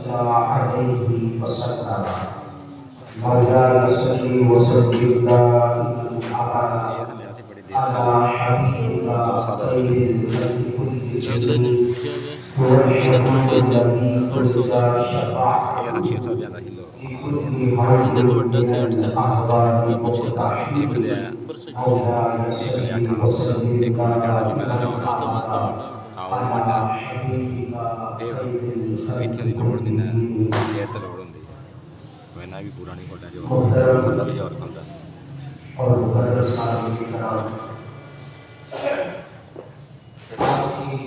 صلى عليه وسلم مولانا صل وسلم دائما على حبيبك خير الخلق كلهم هو الحمد الذي ترجى شفاعته لكل مرض من الاهوال والتحريم مولانا صل وسلم دائما على حبيبك خير الخلق كلهم محترم اور مقدس سامعین کرام، آج کی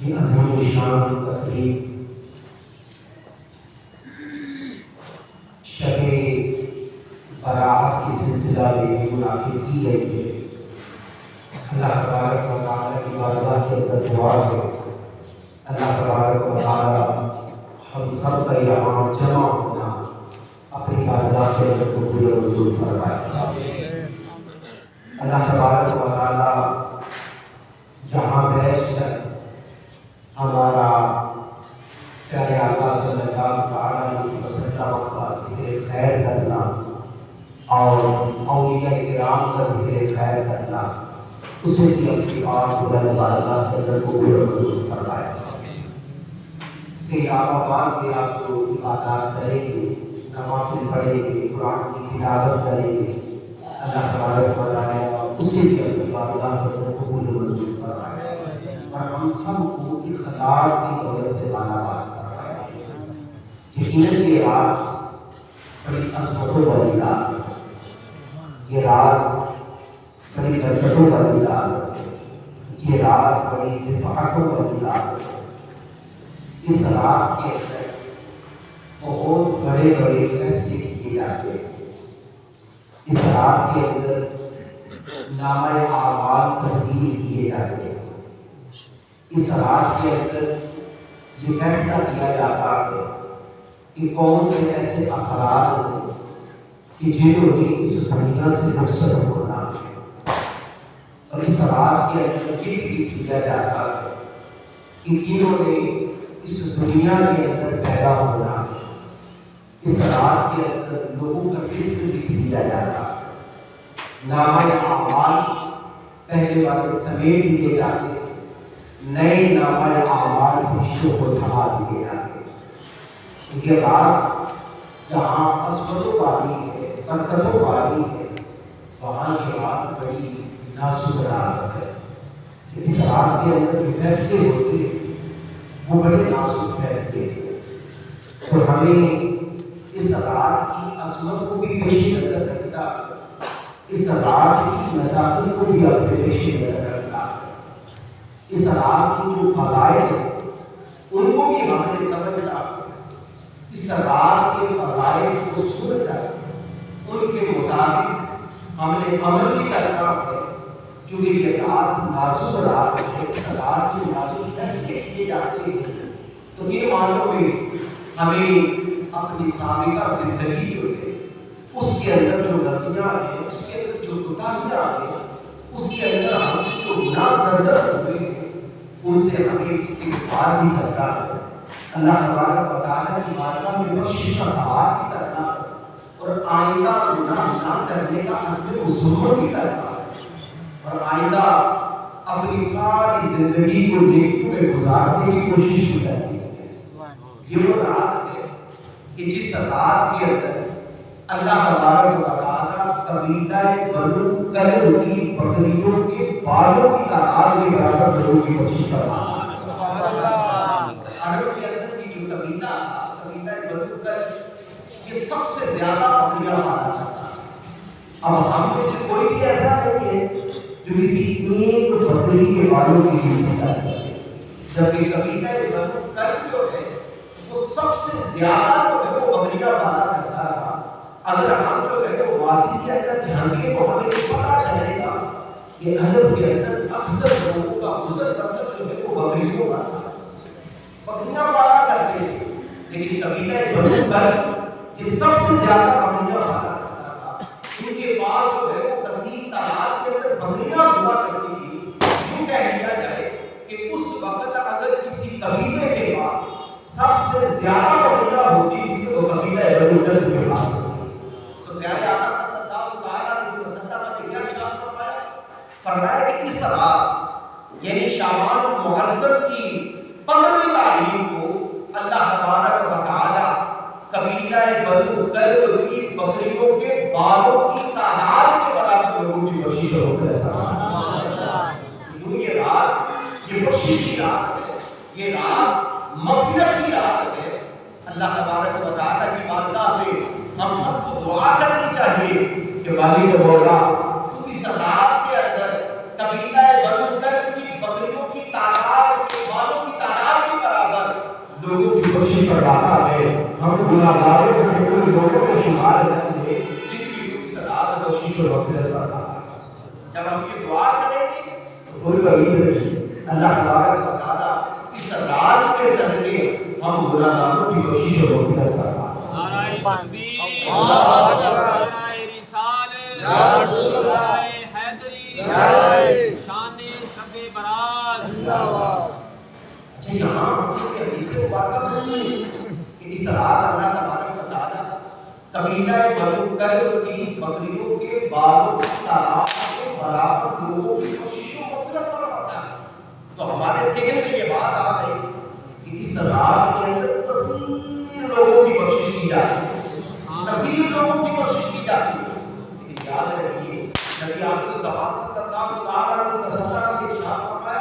یہ عظیم الشان تقریب شب برات کی سلسلہ میں منعقد کی گئی ہے۔ اللہ تبارک و تعالیٰ کی بارگاہ کے اندر دعا ہے، اللہ تبارک و تعالیٰ ہم سب کا یہاں جمع ہونا اپنی بارگاہ کے اندر قبول و منظور فرمائے۔ اللہ تبارک و تعالیٰ جہاں بیٹھ کر ہمارا پیارے آقا صلی اللہ علیہ وسلم کا ذکر خیر کرنا اور اولیاء کرام کا ذکر خیر کرنا، اسے بھی اپنی آپ بلند بارگاہ کے اندر قبول و منظور فرمائے۔ اس کے علاوہ بعد میں آپ جو عبادات کریں گے، نوافل پڑھیں گے، قرآن کی تلاوت کریں گے، اللہ تبارک و تعالیٰ اسے بھی اپنی بارگاہ کے اندر قبول و منظور فرمائے اور ہم سب کو اخلاص کی دولت سے مالا مال فرمائے۔ یقیناً یہ رات بڑی عظمتوں والی رات ہے، یہ رات بڑی برکتوں والی رات ہے، یہ رات بڑی رفعتوں والی رات ہے۔ اس رات کے اندر بہت بڑے بڑے فیصلے کیے جاتے ہیں۔ اس رات کے اندر نامہ اعمال تبدیل کیے جاتے ہیں۔ اس رات کے اندر یہ فیصلہ کیا جاتا ہے کہ کون سے ایسے افراد ہیں کہ جنہوں نے اس دنیا سے رخصت ہونا ہے، اور اس رات کے اندر یہ بھی کیا جاتا ہے کہ جنہوں نے اس دنیا کے اندر پیدا ہونا ہے۔ اس رات کے اندر لوگوں کا رزق لکھ دیا جاتا ہے، نامہ اعمال پہلے والے سمیٹ دیے جاتے ہیں، نئے نامہ اعمال فرشتوں کو تھما دیے جاتے ہیں۔ یہ رات جہاں عصمتوں والی ہے، برکتوں والی ہے، وہاں یہ رات بڑی نازک رات ہے۔ اس رات کے اندر جو فیصلے ہوتے ہیں وہ بڑے نازک فیصلے ہیں، اور ہمیں اس رات کی عظمت کو بھی پیش نظر رکھتا ہے، اس رات کی نزاکت کو بھی اپنے پیش نظر رکھتا ہے، اس رات کی جو فضائل ہیں ان کو بھی ہم نے سمجھنا ہے، اس رات کے فضائل کو سن کر ان کے مطابق ہم نے عمل بھی کرنا ہے، چونکہ یہ رات نازک رات ہے، اس رات میں نازک فیصلے کیے جاتے ہیں۔ تو ان معنوں میں ہمیں اپنی سابقہ زندگی جو ہے اس کے اندر جو غلطیاں ہیں، اس کے اندر جو کوتاہیاں ہیں، اس کے اندر ہم سے جو گناہ سرزد ہوئے ہیں، ان سے ہمیں استغفار بھی کرنا ہے، اللہ تبارک و تعالیٰ کی بارگاہ میں بخشش کا سوال بھی کرنا ہے، اور آئندہ گناہ نہ کرنے کا عزم مصمم بھی کرنا ہے، اور آئندہ اپنی ساری زندگی کو نیکیوں میں گزارنے کی کوشش بھی کرنی ہے۔ یہ وہ رات ہے کہ جس رات کے اندر اللہ تبارک و تعالیٰ قبیلہ بنو کلب کی بکریوں کے بالوں کی تعداد کے برابر لوگوں کی بخشش فرماتا ہے۔ عرب کے اندر کی جو قبیلہ تھا، قبیلہ بنو کلب، یہ سب سے زیادہ بکریاں پالا کرتا ہے۔ اب ہم میں سے کوئی بھی ایسا نہیں ہے جو کسی ایک بکری کے بالوں کی گنتی کر سکے، جبکہ قبیلہ بنو کلب جو ہے وہ سب سے زیادہ جو ہے وہ بکریاں پالا کرتا تھا۔ اگر ہم جو ہے وہ واضح کے اندر جھانکیں تو ہمیں پتہ چلے گا کہ عرب کے اندر اکثر لوگوں کا گزر بسر جو ہے وہ بکریوں کا تھا، بکریاں پالا کرتے تھے، لیکن قبیلہ بنو کلب یہ سب سے زیادہ بکریاں پالا کرتا تھا۔ ان کے پاس جو ہے وہ کثیر تعداد کے اندر بکریاں ہوا کرتی تھی۔ یوں کہہ لیا جائے کہ اس وقت اگر کسی قبیلے کے پاس سب سے زیادہ قبیلہ ہوتی تھی تو وہ قبیلہ بنو تغلب کے پاس ہوتی. تو پیارے آقا صلی اللہ علیہ وسلم نے کیا ارشاد فرمایا؟ فرمایا کہ اس رات یعنی شعبان المعظم کی 15ویں تاریخ کو اللہ تبارک و تعالی قبیلہ بنو تغلب کی بکریوں کے بالوں کی تعداد کے برابر لوگوں کی بخشش ہوگی. یہ رات یہ بخشش کی رات ہے, یہ رات مغفرت کی رات ہے. اللہ تبارک و تعالی کی بارگاہ میں ہم سب کو دعا کرنی چاہیے کہ مالک مولا تو اس رات کے اندر قبیلہ بنو تغلب کی بکریوں کی تعداد کے بالوں کی تعداد کے برابر لوگوں کی بخشش فرماتا ہے. ہم گناہگاروں کو بالکل لوگوں میں شمار کر لیں جن کی تو اس رات بخشش و مغفرت فرماتا ہے. جب ہم یہ دعا کریں گے تو کوئی بعید نہیں, اللہ تبارک و تعالی اس رات کے صدقے ہم گناہگاروں کی بخشش و مغفرت فرماتا ہے. نعرہ تکبیر، نعرہ رسالت، نعرہ حیدری، شان شب برات زندہ باد. اچھا یہاں یہ حدیث مبارکہ تو سنی کہ اس رات اللہ تبارک و تعالی قبیلہ بنو تغلب کی بکریوں کے بالوں کی تعداد کے برابر لوگوں کی بخشش و مغفرت فرماتا ہے. تو ہمارے ذہن میں یہ بات آ گئی کہ اس رات کے اندر کثیر لوگوں کی بخشش کی جاتی ہے, کثیر لوگوں کی بخشش کی جاتی ہے. لیکن یاد رکھیے نبی آخر زمان صلی اللہ علیہ وسلم نے ارشاد فرمایا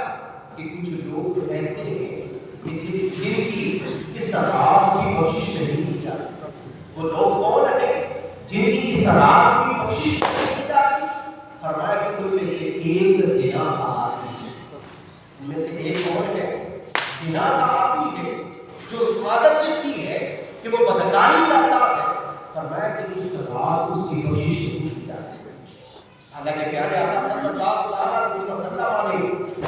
کہ کچھ لوگ ایسے ہیں جن کی اس رات کی بخشش نہیں کی جاتی. وہ لوگ کون ہیں جن کی اس رات کی بخشش نہیں کی جاتی؟ فرمایا کہ ان میں سے ایک زنا کا عادی ہے. ان میں سے ایک کون ہے؟ زنا کا عادی ہے, جو عادت جس کی ہے کہ وہ بدکاری کرتا ہے. فرمایا کہ اس رات اس کی بخشش نہیں کی جاتی. حالانکہ پیارے آقا صلی اللہ علیہ وسلم نے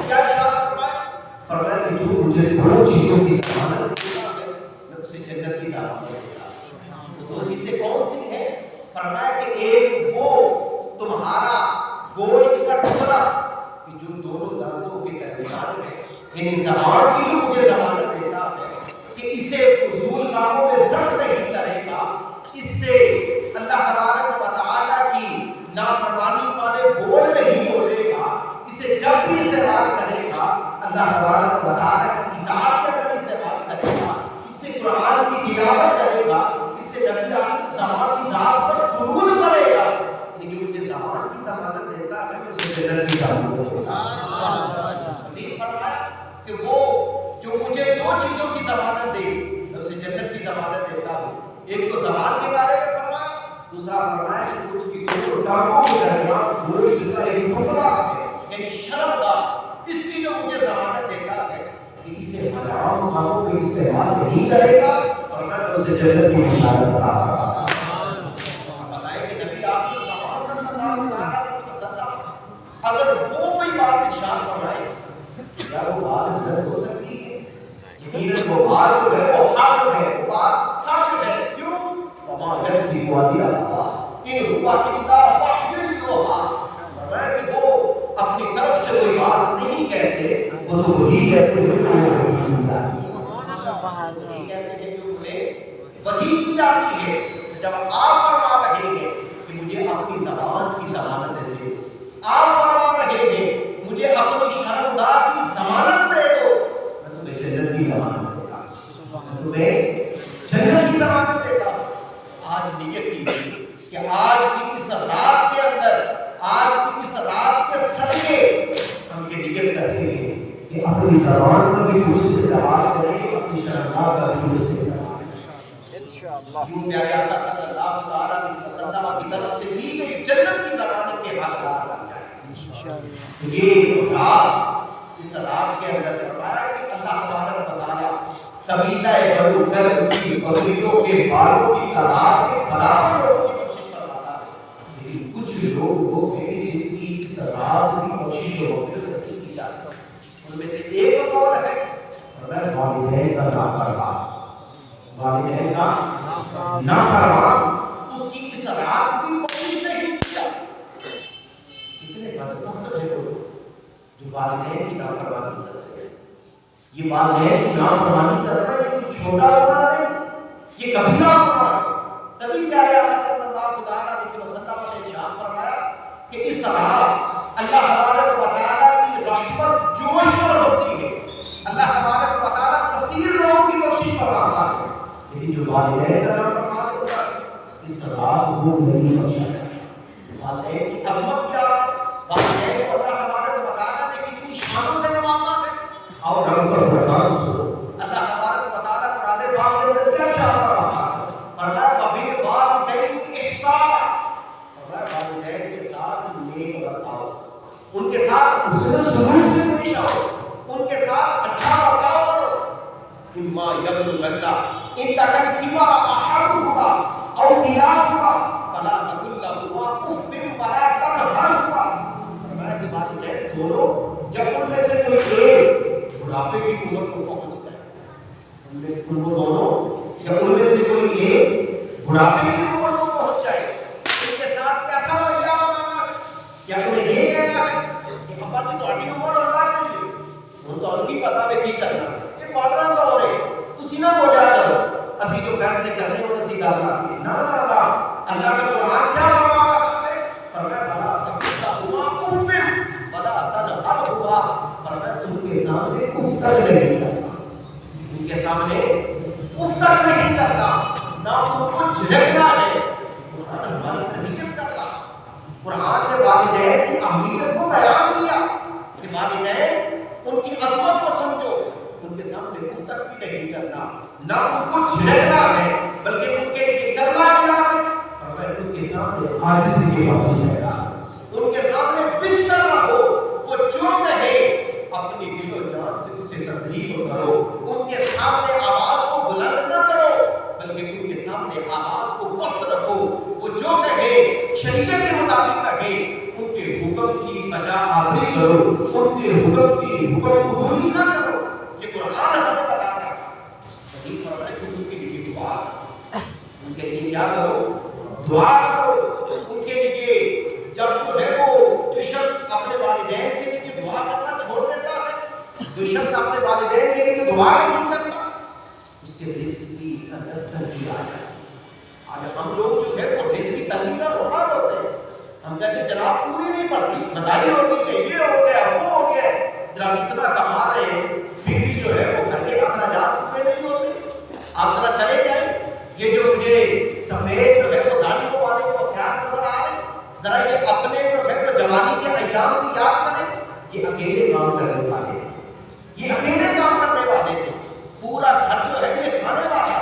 کیا ارشاد فرمایا؟ فرمایا کہ جو مجھے دو چیزوں کی ضمانت دیتا ہے میں اسے جنت کی ضمانت دیتا ہوں. وہ دو چیزیں کون سی ہیں؟ فرمایا کہ ایک وہ تمہارا گوشت کا ٹکڑا کہ جو دونوں دانتوں کے درمیان میں یعنی زبان کی جو مجھے ضمانت دیتا ہے کہ اسے فضول کاموں میں صرف نہیں کرے گا, اس سے اللہ تبارک و تعالیٰ کی نافرمانی والے بول نہیں بولے گا, اسے جب بھی استعمال کرے گا اللہ تبارک و تعالیٰ کی اطاعت کے پر استعمال کرے گا, اس سے قرآن کی تلاوت کرے گا, اس سے نبی آخر زمان کی ذات پر درود پڑے گا. یعنی جو مجھے زمان کی ضمانت دیتا ہے میں اسے جنت کی ضمانت دیتا ہوں. مزید فرمایا کہ وہ جو مجھے دو چیزوں کی ضمانت دے میں اسے جنت کی ضمانت دیتا ہوں. ایک تو زبان کے بارے میں فرمایا, دوسرا فرمایا کہ اس کی دونوں ٹانگوں کے درمیان گوشت کا ایک ٹکڑا ہے یعنی شرم کا, اس کی جو مجھے ضمانت دیتا ہے کہ اسے حرام کاموں میں استعمال نہیں کرے گا اور میں اسے جنت کی بشارت عطا کروں. بتائیں کہ نبی آخر زمان صلی اللہ علیہ وسلم اگر وہ کوئی بات ارشاد فرمائے کیا وہ بات غلط ہو سکتی ہے؟ یقیناً وہ بات جو ہے وہ حق ہے, وہ بات سچ ہے. کیوں؟ وما یبغی وادی اللہ ان ہوا الا وحی یوحی. فرمایا کہ وہ اپنی طرف سے کوئی بات نہیں کہتے, وہ تو وہی کہتے ہیں جو وحی کی جاتی ہے. وہی کہتے ہیں جو انہیں وحی کی جاتی ہے. جب آپ فرما رہے ہیں کہ مجھے اپنی زبان کی ضمانت دے, آپ فرما رہے ہیں مجھے اپنی شرمگاہ کی ضمانت دے دو, میں تمہیں جنت کی ضمانت دیتا ہوں, میں تمہیں جنت کی ضمانت دیتا ہوں. آج نیت کیجیے کہ آج کی اس رات کے اندر, آج کی اس رات کے صدقے ہم یہ نیت کرتے ہیں کہ اپنی زبان کا بھی درست استعمال کریں, اپنی شرمگاہ کا بھی درست استعمال کریں انشاءاللہ. کیوں پیارے آقا صلی اللہ علیہ وسلم کی طرف سے دی گئی جنت کی ضمانت کے حقدار بن جائیں. یہ رات, اس رات کے اندر فرمایا کہ اللہ تبارک و تعالیٰ قبیلہ بنو تغلب کی بکریوں کے بالوں کی تعداد کے برابر لوگوں کی بخشش فرماتا ہے. لیکن کچھ لوگ وہ ہیں جن کی اس رات کی بخشش و مغفرت نہیں کی جاتی. ان میں سے ایک کون ہے؟ فرمایا والدین کا نافرمان, والدین کا نافرمان, اس کی اس رات کی بخشش نہیں کی جاتی. کتنے بدبخت ہیں لوگ جو والدین کی نافرمانی کرتے ہیں. یہ والدین کی نافرمانی کرتا ہے لیکن چھوٹا گناہ نہیں کبیرہ گناہ ہے۔ تبھی پیارے آقا صلی اللہ علیہ وسلم نے ارشاد فرمایا کہ اس رات اللہ تبارک و تعالیٰ کی رحمت جوش پر ہوتی ہے، اللہ تبارک و تعالیٰ کثیر لوگوں کی بخشش فرماتا ہے، لیکن جو والدین کا نافرمان ہوتا ہے اس رات کو نہیں بخشا جاتا۔ والدین کی عظمت کیا ہے؟ والدین کو اللہ تبارک و تعالیٰ نے کتنی شانوں سے نوازا ہے۔ اور رب کا قرآن سنو، اللہ تبارک و تعالیٰ قرآن پاک کے اندر کیا چاہتا رہا ہے؟ فرمایا وَبِالْوَالِدَيْنِ إِحْسَانًا، فرمایا والدین کے ساتھ نیک برتاؤ، ان کے ساتھ حسن سلوک سے پیش آؤ، ان کے ساتھ اچھا برتاؤ کرو۔ اِمَّا يَبْلُغَنَّ عِندَكَ الْكِبَرَ أَحَدُهُمَا أَوْ كِلَاهُمَا فَلَا تَقُل لَّهُمَا أُفٍّ وَلَا تَنْهَرْهُمَا، فرمایا کہ والدین دونوں جب ان میں سے کوئی ایک بڑھاپے کی عمر کو پہنچ جائے، ان دونوں جب ان میں سے کوئی ایک بڑھاپے کی عمر کو پہنچ جائے، ان کے ساتھ کیسا رویہ بنانا ہے؟ کیا انہیں یہ کہنا ہے کہ ابا جی تہاڈی عمر ہونا چاہیے، ہن تہاڈوں کی پتہ ہے کی کرنا، یہ ماڈرن دور ہے، تسی نہ ہو جا کرو اسی جو فیصلے کرنے ہوں اسی کر لا کے نہ نہ اللہ کا قرآن کیا فرما رہا ہے؟ فرمایا بلا تقلہما اف ولا تنہرہما، فرمایا ان کے سامنے اف تک نہیں کرنا، ان کے سامنے اف تک نہیں کرنا، نہ ان کو جھڑکنا ہے۔ قرآن ہماری تربیت کر رہا ہے، قرآن نے والدین کی اہمیت کو بیان کیا کہ والدین ان کی عظمت کو سمجھو، ان کے سامنے اف تک بھی نہیں کرنا، نہ ان کو جھڑکنا ہے بلکہ ان کے لیے کرنا کیا ہے؟ فرمایا ان کے سامنے عاجزی کے بخشش ہے، ان کے سامنے بچھنا نہ ہو، وہ جو کہے اپنی دل و جان سے اسے تسلیم کرو، ان کے سامنے آواز کو بلند نہ کرو بلکہ ان کے سامنے آواز کو پست رکھو، وہ جو کہے شریعت کے مطابق کہے، ان کے حکم کی بجا آوری کرو، ان کے حکم کی حکم قبولی نہ کرو۔ یہ قرآن ہمیں بتا رہا ہے، حدیث فرمایا کہ ان کے لیے دعا، ان کے لیے کیا کرو؟ دعا کرو، ان کے لیے جب جو ہے وہ جو شخص اپنے والدین کے لیے دعا کرنا چھوڑ دیتا ہے، جو شخص اپنے والدین کے لیے دعا نہیں کرتا، اس کے رزق کی اندر تنگی آ جائے۔ آج ہم لوگ جو ہے وہ رزق کی تنگی کا رونا ہوتے ہیں، ہم کہتے ہیں جناب پوری نہیں پڑتی، مہنگائی ہو گئی ہے، یہ ہو گیا وہ ہو گیا، جناب اتنا کما رہے ہیں پھر بھی جو ہے وہ گھر کے اخراجات پورے نہیں ہوتے۔ آپ ذرا چلے جائیں، یہ جو مجھے سفید جو ہے وہ داڑھیوں والے جو افراد نظر آ رہے ہیں، ذرا یہ اپنے جو ہے وہ جوانی کے ایام کو یاد کریں، یہ اکیلے کام کرنے والے ہیں، یہ اکیلے کام کرنے والے تھے، پورا گھر جو ہے یہ کھانے والا تھا،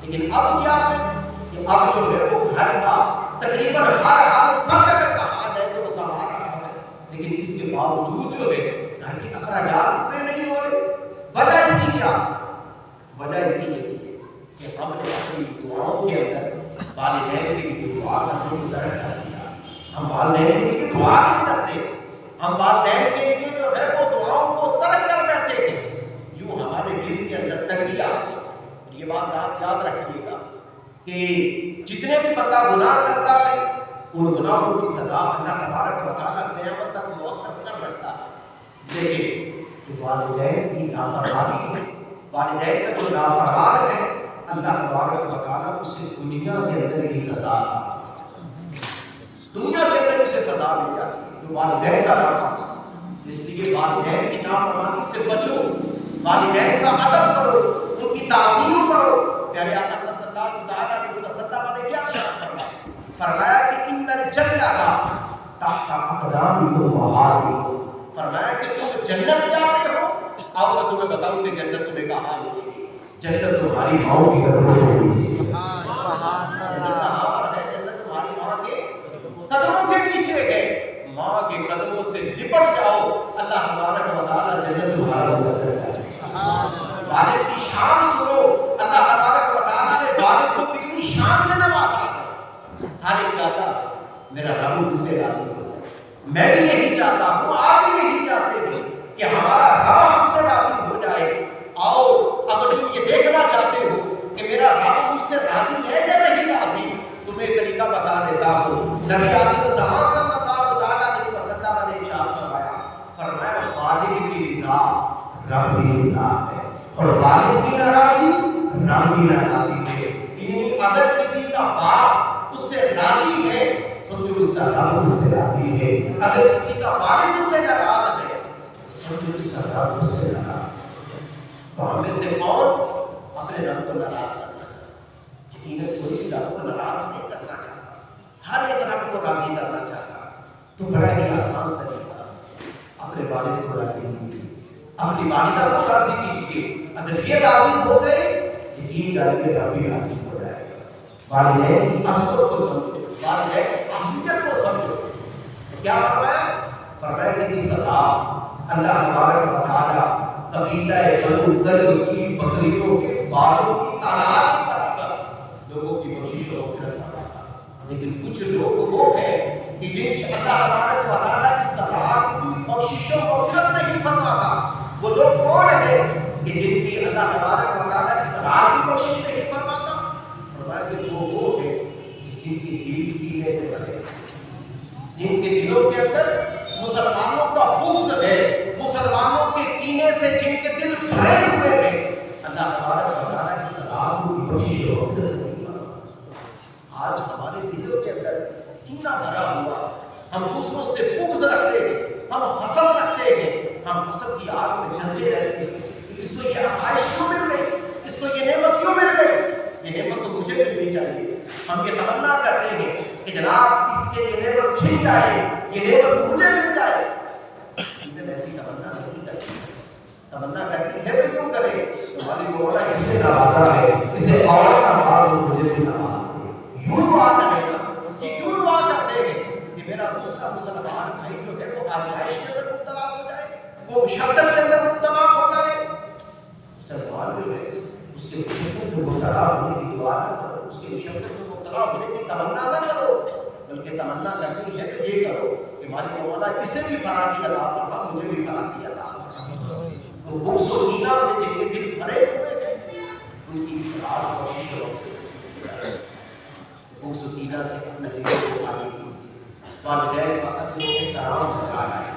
لیکن اب کیا ہے کہ اب جو ہے وہ گھر کا تقریباً ہر فرد اگر کما ہے تو وہ کما رہا ہے، لیکن اس کے باوجود جو ہے گھر کے اخراجات پورے نہیں ہو رہے۔ وجہ اس کی کیا؟ وجہ اس کی یہ ہے کہ ہم نے اپنی دعاؤں کے اندر والدین کے لیے دعا کرنے کو ترک کر دیا، ہم والدین کے لیے دعا نہیں کرتے، ہم والدین کے لیے جو ہے وہ دعاؤں کو ترک کر بیٹھے تھے، یوں ہمارے رزق کے اندر تنگی آ گئی۔ یہ بات آپ یاد رکھیے گا کہ جتنے بھی بندہ گناہ کرتا ہے ان گناہوں کی سزا اللہ تبارک و تعالیٰ قیامت تک مؤخر کر رکھتا ہے، لیکن والدین کی نافرمانی ہے، والدین کا جو نافرمان ہے اللہ تبارک و تعالیٰ اسے دنیا کے اندر ہی سزا، دنیا کے اندر اسے سزا مل جاتی ہے جو والدین کا نافرمان۔ اس لیے والدین کی نافرمانی سے بچو، والدین کا ادب کرو، ان کی تعظیم کرو۔ پیارے آقا صلی اللہ علیہ وسلم نے کیا فرمایا؟ فرمایا کہ ان الجنہ تحت اقدامکم امہاتکم، فرمایا کہ تم جنت چاہتے ہو، آؤ میں تمہیں بتاؤں کہ جنت تمہیں کہاں ملے گی؟ جنت تمہاری ماؤں کی قدموں کے نیچے، جنت کہاں پر ہے؟ جنت تمہاری ماں کے قدموں کے نیچے ہے، ماں کے قدموں سے لپٹ جاؤ، اللہ تبارک و تعالیٰ جنت تمہارا مقدر کرے۔ والد کی شان سنو، اللہ تبارک و تعالیٰ نے والد کو کتنی شان سے نوازا ہے۔ ہر ایک چاہتا میرا رب مجھ سے راضی ہو جائے، میں بھی یہی چاہتا ہوں، آپ بھی یہی چاہتے ہیں کہ ہمارا رب ہم سے راضی ہو جائے۔ آؤ اگر تم یہ دیکھنا چاہتے ہو کہ میرا رب مجھ سے راضی ہے یا نہیں راضی، تمہیں طریقہ بتا دیتا ہوں۔ نبی آخر زمان صلی اللہ علیہ وسلم نے ارشاد فرمایا، فرمایا والد کی رضا رب کی رضا ہے، اور والد کی ناراضی رب کی ناراضی ہے۔ کہ اگر کسی کا باپ اس سے راضی ہے سمجھو اس کا رب اس سے راضی ہے، اگر کسی کا والد اس سے ناراض ہے سمجھو اس کا رب اس سے ناراض ہے۔ تو ہم میں سے کون اپنے رب کو ناراض کرنا چاہتا؟ یقیناً کوئی بھی رب کو ناراض نہیں کرنا چاہتا، ہر ایک رب کو راضی کرنا چاہتا۔ تو بڑا ہی آسان طریقہ، اپنے والد کو راضی کیجیے، اپنی والدہ کو راضی کیجیے۔ اگر یہ راضی ہو گئے یقین جانیے رب بھی راضی ہو جائے گا۔ والدین کی عظمت کو سمجھو، والدین کی اہمیت کو سمجھو۔ کیا فرمایا؟ فرمایا کہ اس صلاح اللہ تبارک و تعالیٰ قبیلہ بنو کلب کی بکریوں کے بالوں کی تعداد کے برابر لوگوں کی بخشش و مغفرت فرماتا۔ لیکن کچھ لوگ وہ ہیں کہ جن کی اللہ تبارک و تعالیٰ اس صلاح کی بخشش و مغفرت نہیں فرماتا۔ وہ لوگ کون ہیں کہ جن کی اللہ تبارک و تعالیٰ اس صلاح کی بخشش نہیں فرماتا؟ فرمایا کہ وہ ہیں جن کے دل کینے سے بھرے، جن کے دلوں کے اندر مسلمانوں کا بغض ہے، مسلمانوں کے کینے سے جن کے دل بھرے ہوئے ہیں، اللہ تبارک و تعالیٰ کی صلاح کی بخشش و مغفرت نہیں فرماتا۔ آج ہمارے دلوں کے اندر کینہ بھرا ہوا، ہم دوسروں سے بغض رکھتے ہیں، ہم حسد رکھتے ہیں، ہم حسد کی آگ میں جلتے رہتے ہیں کہ اس کو یہ آسائش کیوں مل گئی، اس کو یہ نعمت کیوں مل گئی، یہ نعمت تو مجھے ملنی چاہیے۔ ہم یہ تمنا کرتے ہیں کہ جناب اس کے یہ نعمت چھن جائے، یہ نعمت مجھے مل جائے۔ لیکن ایسی تمنا نہیں کرتی، تمنا کرتی ہے تو کیوں کرے؟ تمہاری مولا اس سے نوازا ہے، اسے اور نواز اور مجھے بھی نواز دے۔ یوں دعا کرے گا کہ کیوں دعا کرتے ہیں کہ میرا دوسرا مسلمان بھائی جو ہے وہ آزمائش کے اندر مبتلا ہو جائے، وہ مشقت کے اندر مبتلا ہو جائے۔ مسلمان جو ہے اس کے مشقت میں مبتلا ہونے کی دعا نہ کرو، اس کے مشقت میں مبتلا ہونے کی تمنا نہ کرو، بلکہ تمنا کرنی ہے تو یہ کرو کہ ہماری مولا اسے بھی فلاح کی عطا فرما، مجھے بھی فلاح کی عطا فرما۔ تو بغض و کینہ سے جن کے دل بھرے ہوئے ہیں ان کی اصلاح کوشش کرو، بغض و کینہ سے اپنے دل کو خالی کیجیے، والدین کا ادب و احترام بچانا ہے۔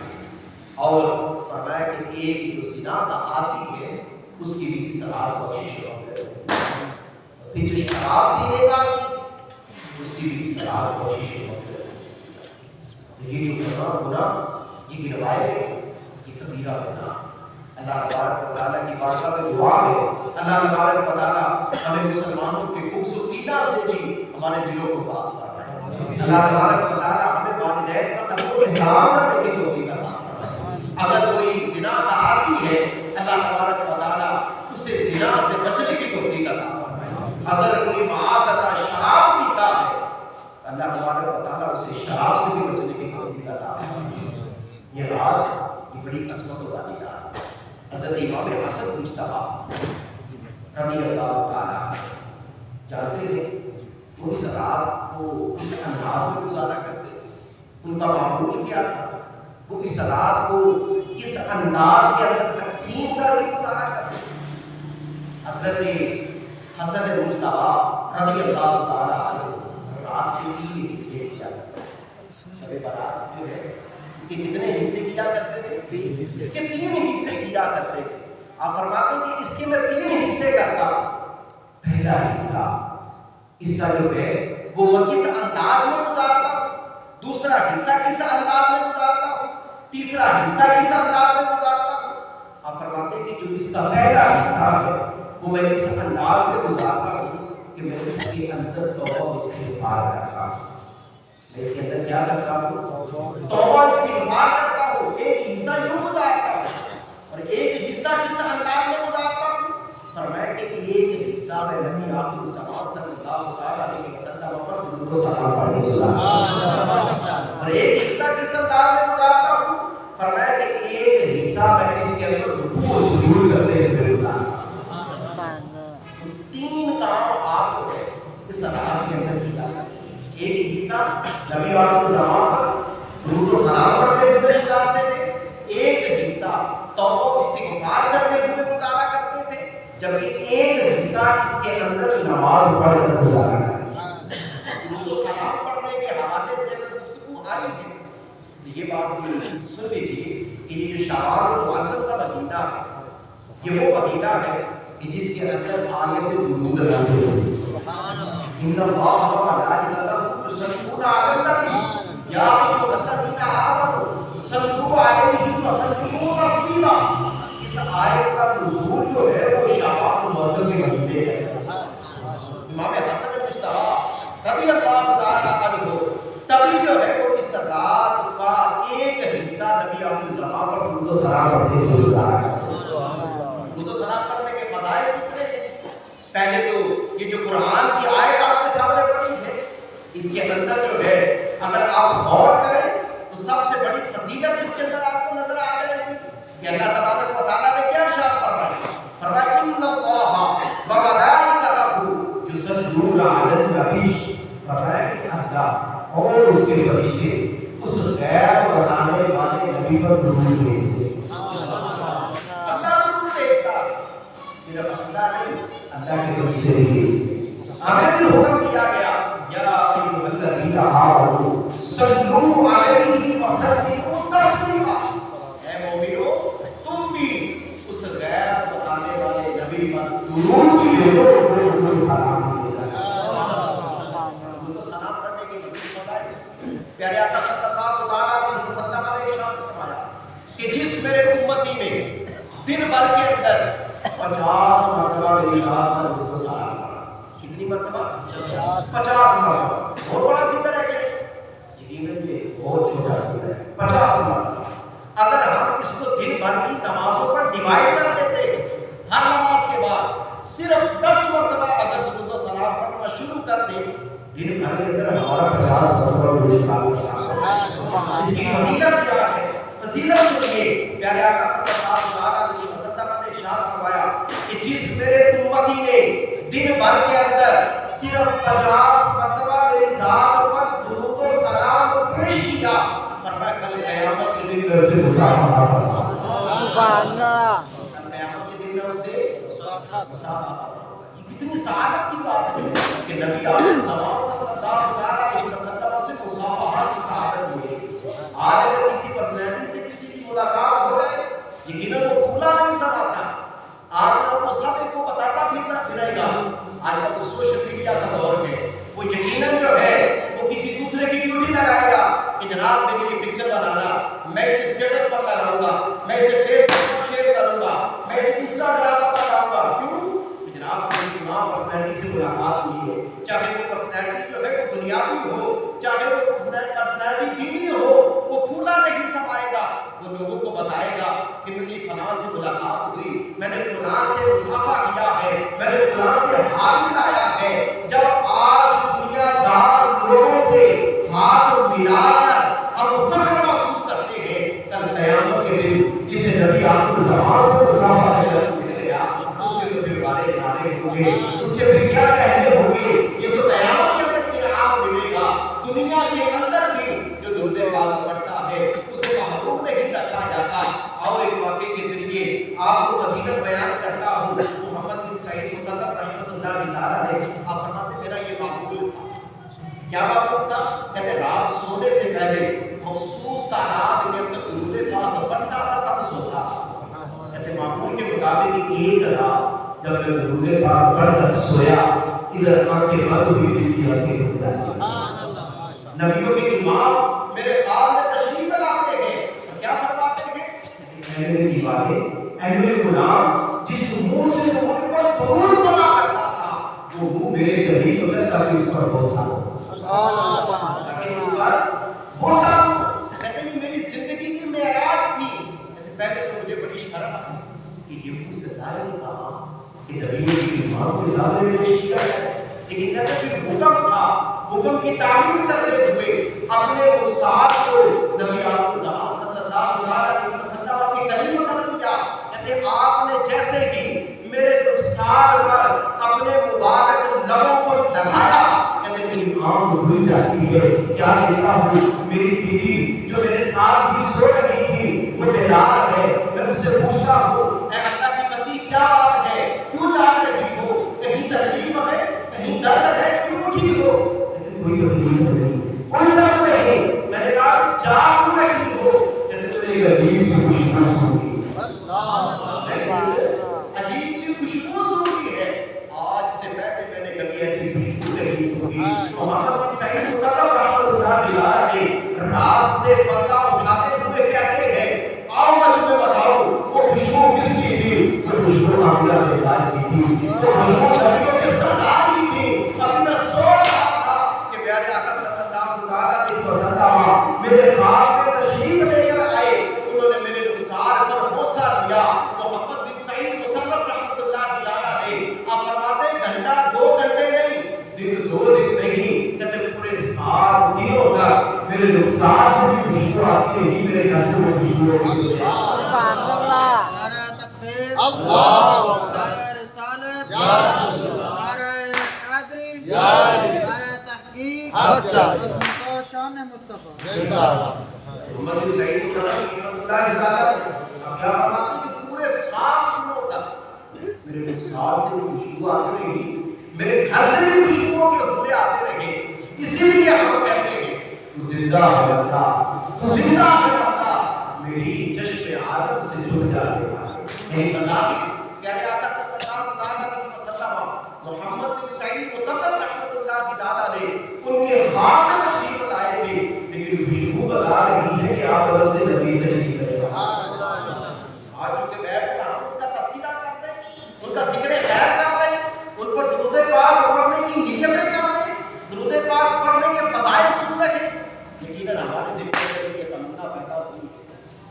اور فرمایا کہ ایک جو زنا کا عادی ہے اس کی بھی اصلاح کوشش کرو، پھر جو شراب پینے کا عادی اس کی بھی اصلاح کوشش کرو۔ یہ جو گناہ یہ گنوائے یہ کبیرہ گناہ، اللہ تبارک و تعالیٰ کی بارگاہ میں دعا ہے اللہ تبارک و تعالیٰ ہمیں مسلمانوں کے بغض و کینہ سے بھی ہمارے دلوں کو پاک فرمائے۔ اللہ تبارک و تعالیٰ ہمیں والدین کا ادب و احترام کرنے کی توفیق عطا فرمائے۔ اگر کوئی زنا کا عادی ہے اللہ تبارک و تعالیٰ اسے زنا سے بچنے کی توفیق عطا فرمائے۔ اگر کوئی معاذ اللہ شراب پیتا ہے اللہ تبارک و تعالیٰ اسے شراب سے بھی بچنے کی توفیق عطا فرمائے۔ یہ رات یہ بڑی عظمت والی رات، حضرت امام حسن مجتبیٰ رضی اللہ تعالیٰ جانتے ہیں وہ اس رات کو اس انداز میں گزارا کرتے تھے، ان کا معمول کیا تھا؟ وہ اس رات کو اس انداز کے اندر تقسیم کر کے گزارا کرتے تھے۔ حضرت حسن مجتبیٰ رضی اللہ تعالیٰ عنہ رات کے 3 حصے کیا کرتے تھے۔ شب برات جو ہے اس کے کتنے حصے کیا کرتے تھے؟ اس کے 3 حصے کیا کرتے تھے۔ آپ فرماتے ہیں کہ اس کے میں 3 حصے کرتا ہوں۔ پہلا حصہ اس کا جو ہے وہ میں کس انداز میں گزارتا ہوں، دوسرا حصہ کس انداز میں گزارتا ہوں، تیسرا حصہ کس انداز میں گزارتا ہوں۔ آپ فرماتے ہیں کہ جو اس کا پہلا حصہ ہے وہ میں اس انداز میں گزارتا ہوں کہ میں اس کے اندر توبہ و استغفار کرتا ہوں۔ میں اس کے اندر کیا کرتا ہوں؟ توبہ استغفار کرتا ہوں۔ ایک حصہ یوں گزارتا ہوں اور ایک حصہ کس انداز میں گزارتا ہوں؟ فرمایا کہ ایک حصہ میں نبی آخر الزمان صلی اللہ علیہ وسلم پر درود و سلام پڑھنے اور ایک حصہ کس انداز میں گزارتا ہوں؟ فرمایا کہ ایک حصہ میں اس کے اندر رکوع و سجود کرتے ہوئے گزارتا ہوں۔ 3 کام آپ کو ہے اس رات کے اندر کیا جاتا ہے۔ ایک حصہ نبی آخر الزمان پر درود و سلام پڑھتے ہوئے گزارتے تھے، ایک حصہ توبہ و استغفار کرتے ہوئے گزارا کرتے تھے، جبکہ ایک حصہ اس کے اندر نماز پڑھ کر گزارا کرتے تھے۔ درود و سلام پڑھنے کے حوالے سے گفتگو آئی ہے، یہ بات سن لیجیے کہ یہ جو شعبان المعظم کا مہینہ ہے یہ وہ مہینہ ہے کہ جس کے اندر آیت درود نازل ہوئی۔ ان اللہ و ملائکتہ یصلون علی النبی یا ایھا الذین آمنوا صلوا علیہ وسلموا تسلیما. اس آیت کا نزول جو ہے وہ شعبان المعظم کے مہینے ہے. امام حسن مجتبی رضی اللہ تعالی عنہ تبھی جو ہے وہ اس رات کا ایک حصہ نبی آخر زمان پر درود و سلام پڑھتے ہوئے گزارا ہے. درود و سلام پڑھنے کے فضائل کتنے ہیں. پہلے تو یہ جو قرآن کی آیت آپ کے سامنے پڑھی ہے اس کے اندر جو ہے اگر آپ غور کریں تو سب سے بڑی فضیلت اس کے اندر آپ کو نظر آ جائے گی کہ اللہ تبارک و تعالیٰ نے کیا ارشاد فرمایا. فرمایا ان اللہ و ملائکتہ یصلون علی النبی. فرمایا کہ اللہ اور اس کے فرشتے اس غیر بنانے والے نبی پر درود بھیجتے ہیں. اللہ درود بھیجتا ہے. صرف اللہ نہیں, اللہ کے فرشتے بھی. ہمیں بھی حکم دیا گیا یا ایھا الذین آمنوا صلوا علیہ وسلموا تسلیما. اے مومنو تم بھی اس غیر بنانے والے نبی پر درود بھی بھیجو اور سلام بھی بھیجو. سلام کرنے کے مزید فضائل پیارے آقا صلی اللہ علیہ وسلم نے ارشاد فرمایا کہ جس میرے امتی نے دن بھر کے اندر 50 مرتبہ میری ذات پر درود و سلام پڑھا. کتنی مرتبہ؟ 50 مرتبہ. بہت بڑا فکر ہے کہ یقیناً یہ بہت چھوٹا فکر ہے. 50 مرتبہ اگر ہم اس کو دن بھر کی نمازوں پر ڈیوائڈ کر لیتے ہر نماز کے بعد صرف 10 مرتبہ اگر درود و سلام پڑھنا شروع کر دیں دن بھر کے اندر ہمارا 50 مرتبہ درود و سلام پڑھنا. اس کی فضیلت کیا ہے؟ فضیلت سنیے. پیارے آقا صلی اللہ علیہ وسلم نے ارشاد فرمایا کہ جس میرے امتی نے دن بھر کے اندر صرف 50 مرتبہ میری ذات پر درود و سلام پیش کیا فرمایا کل قیامت کے دن میں اسے مصافحہ ہوگا. سبحان اللہ. کل قیامت کے دن میں اسے مصافحہ ہوگا. کتنی سعادت کی بات ہے کہ نبی آخر زمان صلی اللہ علیہ وسلم سے مصافحہ کی سعادت ملے گی. آج اگر کسی پرسنالٹی سے کسی کی ملاقات ہو جائے یقیناً وہ کھلا نہیں سماتا. آج وہ سب ایک کو بتاتا پھرے گا. آج کل تو سوشل میڈیا کا دور ہے. وہ یقیناً جو ہے وہ کسی دوسرے کی ڈیوٹی لگائے گا کہ جناب میرے لیے پکچر بنانا, میں اسے اسٹیٹس پر لگاؤں گا, میں اسے فیس بک پر شیئر کروں گا, میں اسے انسٹاگرام پر لگاؤں گا. کیوں کہ جناب میری تمام پرسنالٹی سے ملاقات ہوئی ہے. چاہے وہ پرسنالٹی جو ہے وہ دنیاوی ہو, چاہے وہ پرسنالٹی دینی ہو, وہ پھولا نہیں سمائے گا. وہ لوگوں کو بتائے گا کہ میری فلاں سے ملاقات ہوئی, میں نے فلاں سے مصافحہ کیا ہے, میں نے فلاں سے ہاتھ ملایا ہے. جب آج دنیا دار لوگوں سے ہاتھ ملا کر ہم فخر محسوس کرتے ہیں, کل قیامت کے دن جسے نبی آخر زمان سے مصافحہ کرنے مل گیا اس کے تو دل والے نعرے ہوں گے, اس کے پھر کیا کہنے ہوں گے. یہ تو قیامت کے اندر انعام ملے گا. دنیا کے اندر بھی جو درود پاک پڑھتا ہے اسے محروم نہیں رکھا جاتا. آؤ ایک واقعے کے ذریعے آپ کو فضیلت بیان کرتا ہوں. محمد بن سعید مطلب رحمۃ اللہ تعالیٰ نے آپ فرماتے میرا یہ معمول تھا. کیا معمول تھا؟ کہتے رات سونے سے پہلے مخصوص تعداد کے اندر درود پاک پڑھتا تھا تب سوتا. کہتے معمول کے مطابق ایک رات جب میں درود پاک پڑھ کر سویا ادھر آنکھیں بند ہوئی دل کی آنکھیں کھل جاتی. نبیوں کے امام میرے خواب میں تشریف لاتے ہیں کیا فرماتے ہیں؟ اے میرے دیوانے, اے میرے غلام, جس منہ سے تو مجھ پر درود پڑا کرتا تھا وہ منہ میرے قریب اگر تاکہ اس پر غصہ ہو, تاکہ اس پر غصہ ہو. کہتے ہیں میری زندگی کی معراج تھی. پہلے تو مجھے بڑی شرم آئی کہ یہ منہ سے ظاہر کہا کہ نبیوں کے امام کے سامنے پیش کیا ہے. لیکن کہتے ہیں پھر حکم تھا, حکم کی تعمیر کرتے ہوئے اپنے وسعت کو نبی آخر زمان صلی اللہ علیہ وسلم کے قریب کر دیا. کہتے آپ نے جیسے ہی میرے رخسار پر اپنے مبارک لبوں کو لگایا کہتے میری آنکھ کھل جاتی ہے. کیا دیکھتا ہوں میری بیوی جو میرے ساتھ بھی سو رہی تھی وہ بیدار ہے. میں اس سے پوچھتا ہوں اے اللہ کی بندی کیا بات ہے, کیوں جاگ رہی ہو, کہیں تکلیف ہے, کہیں درد ہے, کیوں اٹھی ہو؟ کوئی تکلیف نہیں, کوئی درد نہیں. میں نے کہا جاگ رہی ہو. کہتے تمہیں ایک عجیب سی خوشبو سونگی, عجیب سی خوشبو سونگی ہے. آج سے پہلے میں نے کبھی ایسی خوشبو لگی ہوگی. محمد بن سعید مطرف رحمۃ اللہ علیہ راز سے پردہ اٹھاتے ہوئے کہتے ہیں آؤ میں تمہیں بتاؤں وہ خوشبو کس کی تھی. وہ خوشبو عاملہ بیدار کی تھی, وہ خوشبو نبیوں کے سردار کی تھی. ابھی میں سو رہا تھا کہ پیارے آقا صلی اللہ علیہ وسلم میرے خواب میں تشریف لے کر آئے. انہوں نے میرے رخسار پر بوسہ دیا. محمد بن سعید مطرف رحمۃ اللہ علیہ آپ فرماتے ہیں گھنٹہ 2 گھنٹے نہیں, دن 2 دن نہیں, کہتے پورے 7 دنوں تک میرے رخسار سے بھی خوشبو آتی رہی, میرے گھر سے بھی خوشبو آتی رہی. سبحان اللہ. نعرہ تکبیر, اللہ اکبر. نعرہ رسالت, یا رسول اللہ. نعرہ حیدری, یا نعرہ تحقیق, مصطفیٰ شان مصطفیٰ. محمد بن سعید مطرف رحمۃ اللہ علیہ اب کیا فرماتے ہیں کہ پورے 7 دنوں تک میرے رخسار سے بھی خوشبو آتی رہی, میرے گھر سے بھی خوشبو کے حلے آتے رہے. اسی لیے ہم کہتے ہیں تو زندہ ہے اللہ, تو زندہ ہے اللہ, میری چشم عالم سے جڑ جانے والا. ایک مذاقی پیارے آقا صلی اللہ علیہ وسلم محمد بن سعید مطرف رحمۃ اللہ علیہ ان کے خواب میں تشریف لائے تھے, لیکن خوشبو بتا رہی ہے کہ آپ طرف سے نبی تشریف لائے. آج چونکہ بیٹھ کر ہم ان کا تذکرہ کرتے ہیں, ان کا ذکر خیر کرتے ہیں, ان پر درود پاک پڑھنے کی نیتیں کرتے ہیں, درود پاک پڑھنے کے فضائل سن رہے ہیں, لیکن ہمارے دل میں یہ تمنا پیدا ہوئی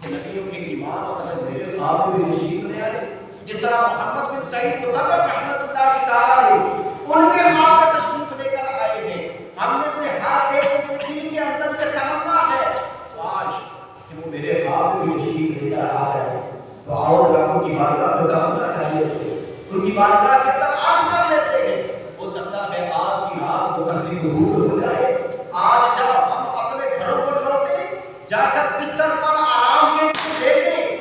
کہ نبیوں کے امام اور میرے خواب میں تشریف لے آئے. جس طرح محمد بن سعید مطرف رحمۃ اللہ علیہ ان کے خواب میں تشریف لے کر آئے ہیں, ہم میں سے ہر ایک کے دل کے اندر یہ تمنا ہے کاش کہ وہ میرے خواب میں تشریف لے کر آ جائے. تو آؤ ربوں کی بارگاہ میں تمنا کر لیتے ہیں, ان کی بارگاہ کے اندر عرض کر لیتے ہیں. ہو سکتا ہے آج کی رات وہ عرضی قبول ہو جائے. آج جب ہم اپنے گھروں کو لوٹیں, جا کر بستر پر آرام کے لیے لیٹیں,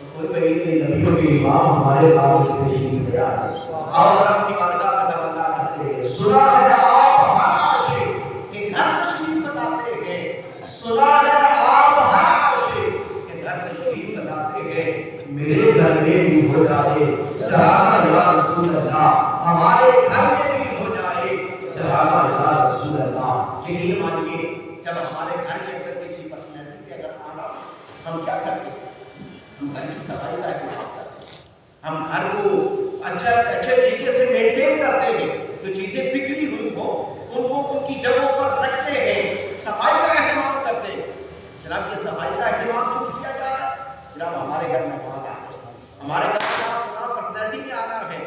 تو کوئی بعید نہیں نبیوں کے امام ہمارے خواب میں تشریف لے آئے. آؤ رب کی بارگاہ میں تمنا کرتے ہیں. سنا ہے آپ ہر عاشق کہ گھر تشریف لاتے ہیں, سنا ہے آپ ہر عاشق کہ گھر تشریف لاتے ہیں. میرے گھر میں بھی ہو جائے چراغاں یا رسول اللہ, ہمارے گھر میں بھی ہو جائے چراغاں یا رسول اللہ. یقین مانیے جب ہمارے گھر کے اندر کسی پرسنالٹی کے اگر آنا, ہم کیا کرتے ہیں, ہم گھر کی صفائی کا اہتمام کرتے ہیں, ہم گھر کو اچھے طریقے سے مینٹین کرتے ہیں, جو چیزیں بکھری ہوئی ہوں ان کو ان کی جگہوں پر رکھتے ہیں, صفائی کا اہتمام کرتے ہیں. جناب یہ صفائی کا اہتمام کیوں کیا جا رہا ہے؟ جناب ہمارے گھر میں کہاں آنا ہے, ہمارے گھر میں پرسنالٹی نے آنا ہے.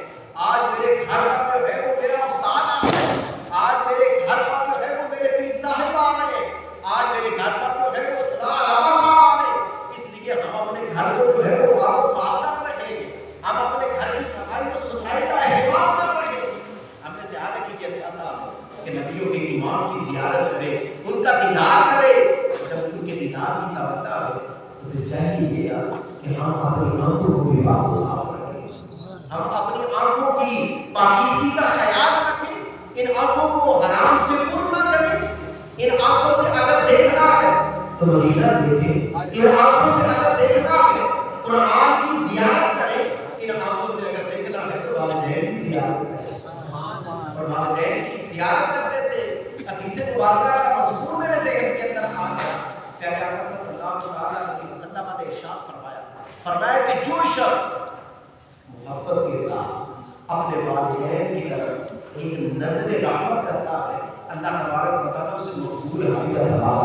آج میرے گھر پر جو ہے وہ میرا استاد آ رہا ہے, آج میرے گھر پر جو ہے وہ میرے پیر صاحب آ رہے ہیں, آج میرے گھر پر جو ہے وہ علامہ صاحب آ رہے ہیں. اس لیے ہم اپنے گھر کو جو ہے وہ پاک و صاف کر رہے ہیں, ہم اپنے گھر کی صفائی و ستھرائی کا اہتمام کر رہے ہیں. ہم میں سے آ رہے کہ اللہ کہ نبیوں کے امام کی زیارت کرے, ان کا دیدار کرے. جب ان کے دیدار کی توقع ہو تو پھر چاہیے کہ ہم اپنی آنکھوں کو بھی پاک و صاف رکھیں, ہم اپنی آنکھوں کی پاکیزگی کا خیال رکھیں, ان آنکھوں کو حرام سے پر نہ کریں. ان آنکھوں سے اگر دیکھنا ہے تو مدینہ دیکھیں, ان آنکھوں سے اگر دیکھنا ہے قرآن کی زیارت کریں, ان آنکھوں سے اگر دیکھنا ہے تو والدین کی زیارت کریں. اور والدین کی زیارت کرنے سے حدیث مبارکہ کا مذکور میرے ذہن کے اندر آ گیا. پیارے آقا صلی اللہ علیہ وسلم نے ارشاد فرمایا کہ جو شخص محبت کے ساتھ اپنے والدین کی طرف ایک نظر رحمت کرتا ہے, اللہ تبارک و تعالیٰ اسے مقبول حال کا ثواب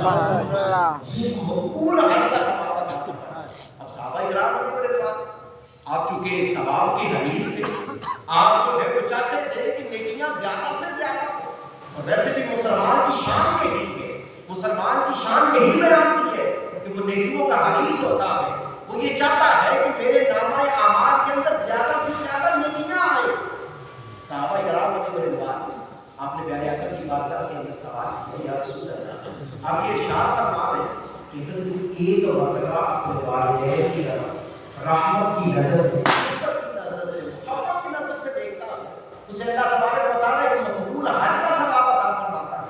عطا, اسے مقبول حال کا ثواب عطا. اب صحابہ کرام نے بڑے بات, آپ چونکہ ثواب کے حریص تھے, آپ جو ہے وہ چاہتے تھے کہ نیکیاں زیادہ سے زیادہ ہوں. اور ویسے بھی مسلمان کی شان یہی ہے, مسلمان کی شان یہی بیان کی ہے کہ وہ نیکیوں کا حریص ہوتا ہے. وہ یہ چاہتا ہے کہ میرے نامہ اعمال کے اندر زیادہ سے زیادہ نیکیاں آئیں. صحابہ کرام نے بڑے بات, آپ نے پیارے آقا کی بارگاہ کے اندر سوال کیا, یا رسول اللہ آپ یہ ارشاد فرما رہے ہیں کہ اگر تم ایک مرتبہ اپنے والدین کی طرف رحمت کی نظر سے, محبت کی نظر سے دیکھتا ہے, اسے اللہ تبارک و تعالیٰ ایک مقبول حج کا ثواب عطا فرماتا ہے.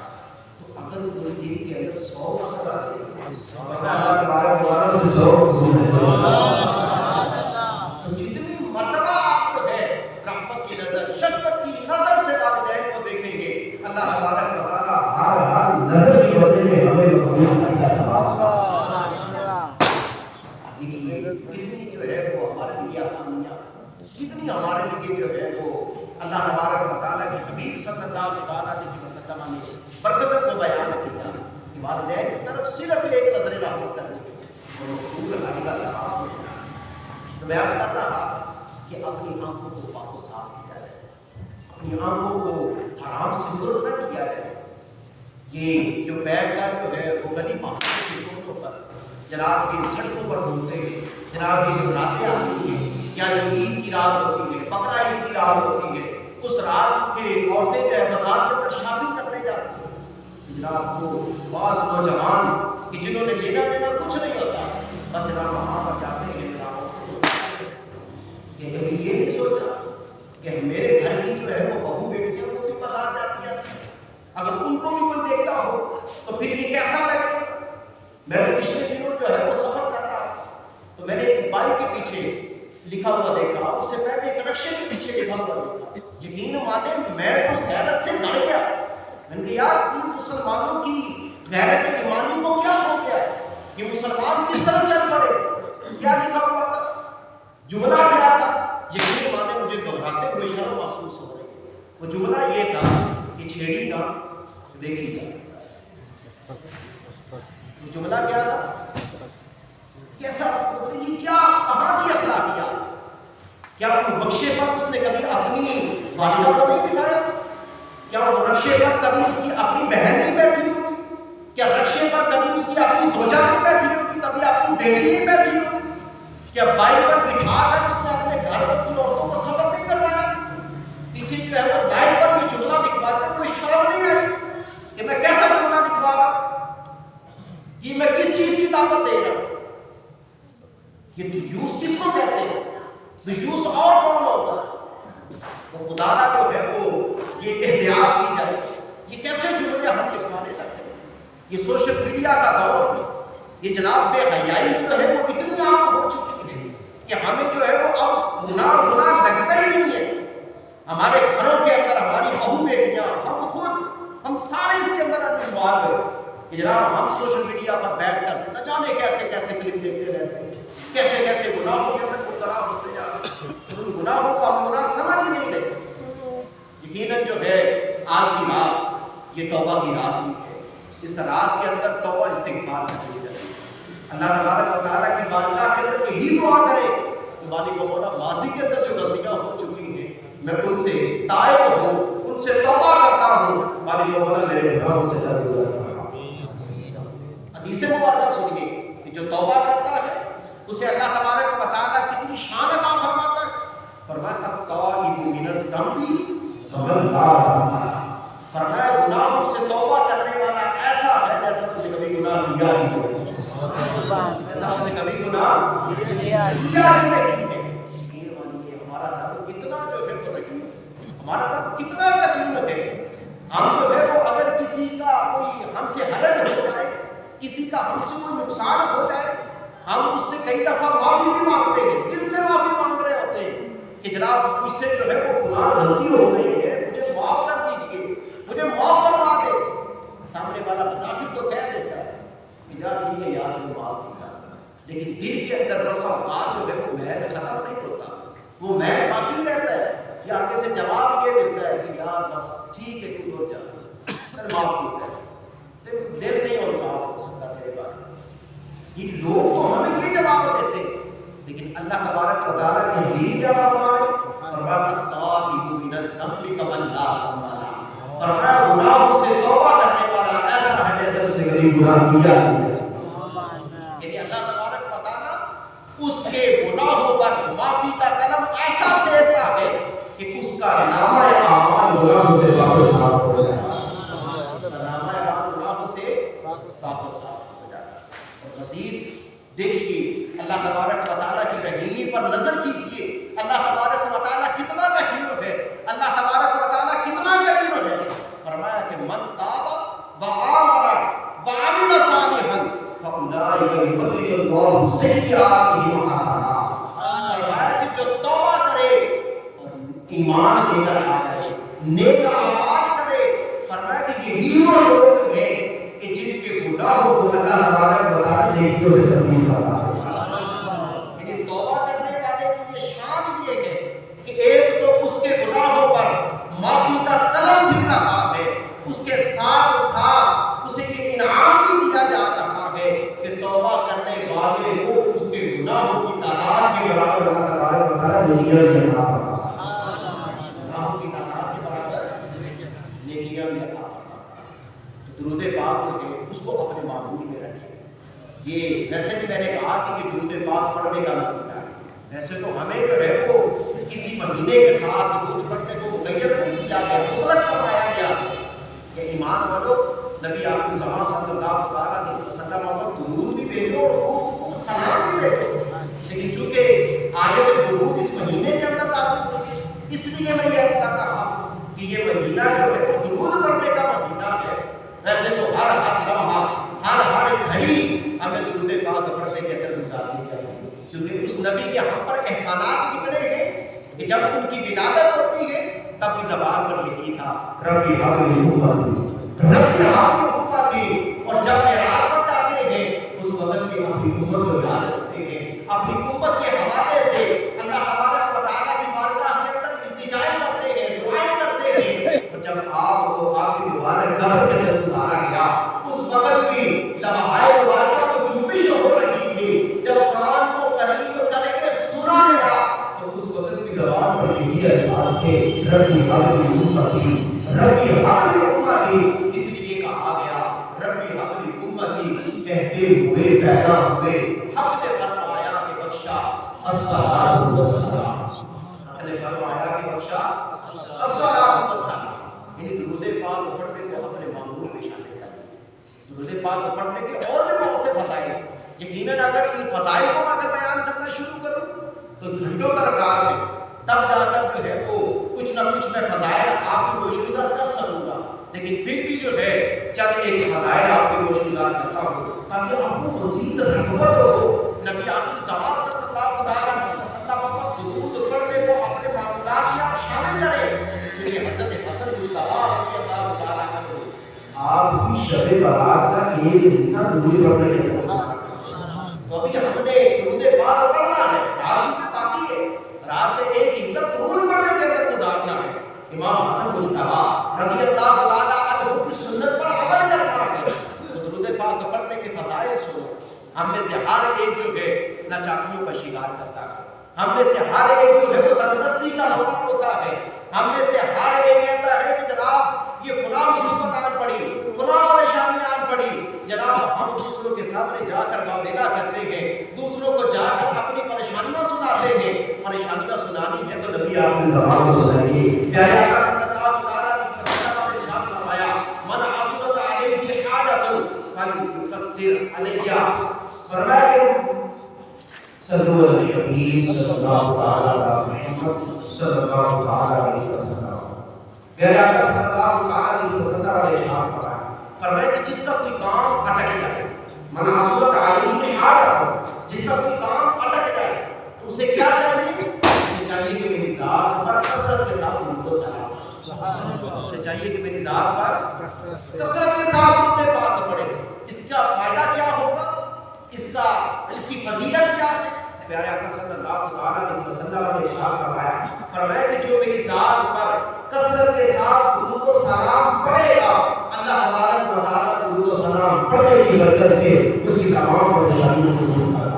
تو اگر وہ دو دن کے اندر 100 مرتبہ دیکھتا ہے, اللہ تبارک و تعالیٰ سے 100 تو جتنی مرتبہ آپ کو ہے رحمت کی نظر, شفقت کی نظر سے اللہ تبارک و تعالیٰ کے حبیب صلی اللہ علیہ وسلم نے برکتوں کو بیان کیا کہ والدین کی طرف صرف ایک نظر رحمت کرنی اور مقبول علی کا ثواب ملنا. تو میں عرض کر رہا کہ اپنی آنکھوں کو پاک و صاف کیا جائے, اپنی آنکھوں کو حرام سے دور نہ کیا جائے. یہ جو بیٹھ کر جو ہے وہ گلی محلوں کے روڈوں پر جناب کی سڑکوں پر گھومتے ہیں, جناب کی جو راتیں آتی ہیں یا جو عید کی رات ہوتی ہے, بقرہ عید کی رات ہوتی ہے, اس رات کے عورتیں جو ہے بازار کے اندر شاپنگ کرنے جاتی ہیں. جناب کو بعض نوجوان کہ جنہوں نے لینا دینا کچھ نہیں ہوتا, بس جناب وہاں پر جاتے ہیں جناب کہ کبھی یہ نہیں سوچا کہ میرے گھر کی جو ہے وہ بہو بیٹیاں وہ بھی بازار جاتی ہیں, اگر ان کو بھی کوئی دیکھتا ہو تو پھر یہ کیسا لگے. میں پچھلے دنوں جو ہے وہ سفر کر رہا تو میں نے ایک بائک کے پیچھے لکھا ہوا دیکھا, اس سے پہلے ایک رکشے کے پیچھے لکھا ہوا دیکھا. یقین مانے میں تو غیرت سے لڑ گیا. میں نے کہا یار یہ مسلمانوں کی غیرت ایمانی کو کیا ہو گیا, یہ مسلمان کس طرف چل پڑے. کیا لکھا ہوا تھا, جملہ کیا تھا, یقین مانے مجھے دہراتے ہوئے شرم محسوس ہو رہی. وہ جملہ یہ تھا کہ چھیڑی نہ دیکھی جائے. وہ جملہ کیا تھا, کیسا, یہ کیا کہاں کی اخلاقیات. کیا وہ رکشے پر اس نے کبھی اپنی والدہ کو نہیں بٹھایا, کیا وہ رکشے پر کبھی اس کی اپنی بہن نہیں بیٹھی ہوگی, کیا رکشے پر کبھی اس کی اپنی زوجہ نہیں بیٹھی ہوگی, کبھی اپنی بیٹی نہیں بیٹھی ہوگی, کیا بائک پر بٹھا کر اس نے اپنے گھر پر کی عورتوں کو سفر نہیں کروایا. پیچھے جو ہے وہ لائٹ پر بھی جملہ لکھواتے ہیں, کوئی شرم نہیں ہے کہ میں کیسا جملہ لکھوا رہا, یہ میں کس چیز کی دعوت دے رہا ہوں. یہ دیوس کس کو کہتے ہیں, دیوس اور کون ہوتا ہے. وہ خدا جو ہے وہ یہ احتیاط کی جائے. یہ کیسے جملے ہم لکھوانے لگتے ہیں. یہ سوشل میڈیا کا دور ہے, یہ جناب بے حیائی جو ہے وہ اتنی عام ہو چکی ہے کہ ہمیں جو ہے وہ اب گناہ لگتا ہی نہیں ہے. ہمارے گھروں کے اندر ہماری بہو بیٹیاں, ہم خود, ہم سارے اس کے اندر انوالو ہیں کہ جناب ہم سوشل میڈیا پر بیٹھ کر نہ جانے کیسے کیسے کلپ دیکھتے رہتے ہیں, کیسے کیسے گناہوں کے اندر مبتلا ہوتے جا رہے ہیں. ان گناہوں کو ہم گناہ سمجھ ہی نہیں رہے. یقیناً جو ہے آج کی رات یہ توبہ کی رات بھی ہے. اس رات کے اندر توبہ استغفار کرنی چاہیے. اللہ تبارک و تعالیٰ کی بارگاہ کے اندر یہی دعا کرے کہ مالک و مولا ماضی کے اندر جو غلطیاں ہو چکی ہیں میں ان سے تائب ہوں, ان سے توبہ کرتا ہوں. مالک و مولا میرے گناہوں سے درگزر فرما. حدیث مبارکہ سنیے کہ جو توبہ کرتا ہے اسے اللہ تبارک و تعالیٰ کتنی شان عطا فرماتا ہے. فرمایا التائب من الذنب کمن لا ذنب له. فرمایا گناہوں سے توبہ کرنے والا ایسا ہے جیسا اس نے کبھی گناہ کیا ہی نہیں, جیسا اس نے کبھی گناہ کیا ہی نہیں ہے. ہمارا رب کتنا جو ہے وہ رحیم, ہمارا رب کتنا کریم ہے. ہم جو ہے وہ اگر کسی کا کوئی ہم سے حلت ہو جائے, کسی کا ہم سے کوئی نقصان ہو جائے, ہم اس سے کئی دفعہ معافی بھی مانگتے ہیں, دل سے معافی مانگ رہے ہوتے ہیں کہ جناب مجھ سے جو ہے وہ فلاں غلطی ہو گئی ہے, مجھے معاف کر دیجئے, مجھے معاف فرما دے. سامنے والا بظاہر تو کہہ دیتا ہے کہ جا ٹھیک ہے یار تجھے معاف کیا, لیکن دل کے اندر بسا اوقات جو ہے وہ محل ختم نہیں ہوتا, وہ محل باقی رہتا ہے. یا آگے سے جواب یہ ملتا ہے کہ یار بس ٹھیک ہے تو جا, معاف کیا ہے, دل نہیں اور صاف ہو سکتا تیرے بارے میں. یہ لوگ تو ہمیں یہ جواب دیتے ہیں, لیکن اللہ تبارک و تعالیٰ کے حبیب کیا فرما رہے ہیں, فرمایا التائب من الذنب کمن لا ذنب له. فرمایا گناہوں سے توبہ کرنے والا ایسا ہے جیسے اس نے کبھی گناہ کیا نہیں. یعنی اللہ تبارک و تعالیٰ اس کے گناہوں پر معافی کا قلم ایسا پھیرتا ہے کہ اس کا نامہ اعمال گناہوں سے واپس صاف ہو جائے. مزید دیکھیے اللہ تبارک و تعالیٰ کی رحیمی پر نظر کیجیے. اللہ تبارک و تعالیٰ کتنا رحیم ہے, اللہ تبارک و تعالیٰ کتنا کریم ہے. فرمایا کہ من تاب وآمن وعمل صالحا فاولئک یبدل اللہ سیئاتہم حسنات. فرمایا کہ جو توبہ کرے اور ایمان لے کر آئے, نیک اعمال کرے, فرمایا کہ یہی وہ لوگ ہیں کہ جن کے گناہوں کو اللہ تبارک و تعالیٰ نیکیوں سے تبدیل کرتا ہے. لیکن توبہ کرنے والے کی یہ شان یہ ہے کہ ایک تو اس کے گناہوں پر بھی عطا فرماتا ہے۔ تو درود پاک جو ہے اس کو اپنے معمول میں رکھیں۔ یہ ویسے بھی میں نے کہا کہ درود پاک پڑھنے کا مطلب ہے، ویسے تو ہمیں جو ہے وہ کسی مہینے کے ساتھ درود پڑھنے کو مقید نہیں کیا گیا، مطلق فرمایا گیا کہ ایمان والو نبی آخر زمان صلی اللہ علیہ وسلم پر درود بھی بھیجو اور خوب سلام بھی بھیجو، لیکن چونکہ آیت درود اس مہینے کے اندر نازل ہوئی ہے اس لیے میں یہ عرض کر رہا ہوں کہ یہ مہینہ جو ہے وہ درود پڑھنے کا مہینہ ہے۔ ویسے تو ہر لمحہ ہر گھڑی ہمیں درود پاک پڑھنے کے اندر گزارنی چاہیے، کیونکہ اس نبی کے ہم پر احسانات کتنے ہیں کہ جب ان کی ولادت ہوتی ہے تب بھی زبان پر یہی تھا ربی حبلی امتی، ربی حبلی امتی، اور جب معراج پر جاتے ہیں اس وقت بھی اپنی امت کو یاد رکھتے ہیں، اپنی امت کے حوالے سے اللہ تبارک و تعالیٰ کی بارگاہ کے اندر التجائیں کرتے ہیں، دعائیں کرتے ہیں، اور جب آپ کو آپ کی مبارک قبر کے اندر اتارا گیا اس وقت بھی لمحائے مبارکہ کو جنبش ہو رہی تھی، جب کان کو قریب کر کے سنا گیا تو اس وقت بھی زبان پر یہی الفاظ تھے ربی حبلی امتی، ربی حبلی امتی، اس لیے کہا گیا ربی حبلی امتی، کہتے ہوئے پیدا ہوئے حق نے فرمایا کہ بخشا الصلاۃ والسلام، حق نے فرمایا کہ بخشا الصلاۃ والسلام، یعنی درود پاک پڑھنے کو اپنے معمول میں شامل کریں۔ درود پاک پڑھنے کے اور بھی بہت سے فضائل ہیں، یقیناً اگر ان فضائل کو میں اگر بیان کرنا شروع کروں تو گھنٹوں تک کار میں تب جا کر جو ہے وہ کچھ نہ کچھ میں فضائل آپ کی گوش گزار کر سکوں گا، لیکن پھر بھی جو ہے چند ایک فضائل آپ کی گوش گزار کرتا ہوں تاکہ آپ کو مزید رغبت ہو نبی آخر زمان صلی اللہ علیہ وسلم پر درود پڑھنے کو اپنے معمولات میں آپ شامل کریں، کیونکہ حضرت حسن مجتبیٰ رضی اللہ تعالیٰ عنہ آپ کی شب برات کا ایک حصہ درود پڑھنے کے ساتھ تو ابھی ہم نے درود پاک پڑھنا ہے، رات چونکہ باقی ہے، رات میں ایک حصہ درود پڑھنے کے اندر گزارنا ہے، امام حسن مجتبیٰ رضی اللہ تعالیٰ عنہ کی سنت پر عمل کرنا ہے۔ تو درود پاک پڑھنے کے فضائل سنو، ہم میں سے ہر ایک جو ہے ناچاکیوں کا شکار کرتا ہے، ہم میں سے ہر ایک جو ہے وہ تندرستی کا سبب ہوتا ہے، ہم میں سے ہر ایک کہتا ہے کہ جناب یہ فلاں مصیبت آن پڑی، فلاں پریشانی آن پڑی، جناب ہم دوسروں کے سامنے جا کر واویلا کرتے ہیں، دوسروں کو جا کر اپنی پریشانیاں سناتے ہیں، پریشانیاں سنانی ہے تو نبی آپ کی زبان کو سنائیے۔ پیارے آقا صلی اللہ علیہ وسلم نے ارشاد فرمایا من عصبت علیہ حاجۃ فلیکثر علیہ، فرمایا کہ صلو علی حبیب صلی اللہ تعالی علیہ محمد صلی اللہ تعالی علیہ وسلم، پیارے آقا صلی اللہ تعالی علیہ وسلم نے ارشاد فرمایا کہ جس کا کوئی کام اٹک جائے، من عصبت علیہ حاجۃ، جس کا کوئی کام اٹک جائے تو اسے کیا چاہیے؟ اسے چاہیے کہ میری ذات پر کثرت کے ساتھ درود و سلام پڑھے، اسے چاہیے کہ میری ذات پر کثرت کے ساتھ درود پاک پڑھے۔ اس کا فائدہ کیا ہوگا؟ اس کی فضیلت کیا ہے؟ پیارے آقا صلی اللہ علیہ وسلم نے ارشاد فرمایا کہ جو میری ذات پر کثرت کے ساتھ درود و سلام پڑھے گا اللہ تبارک و تعالیٰ درود و سلام پڑھنے کی برکت سے اس کی تمام پریشانیوں کو دور فرمائے،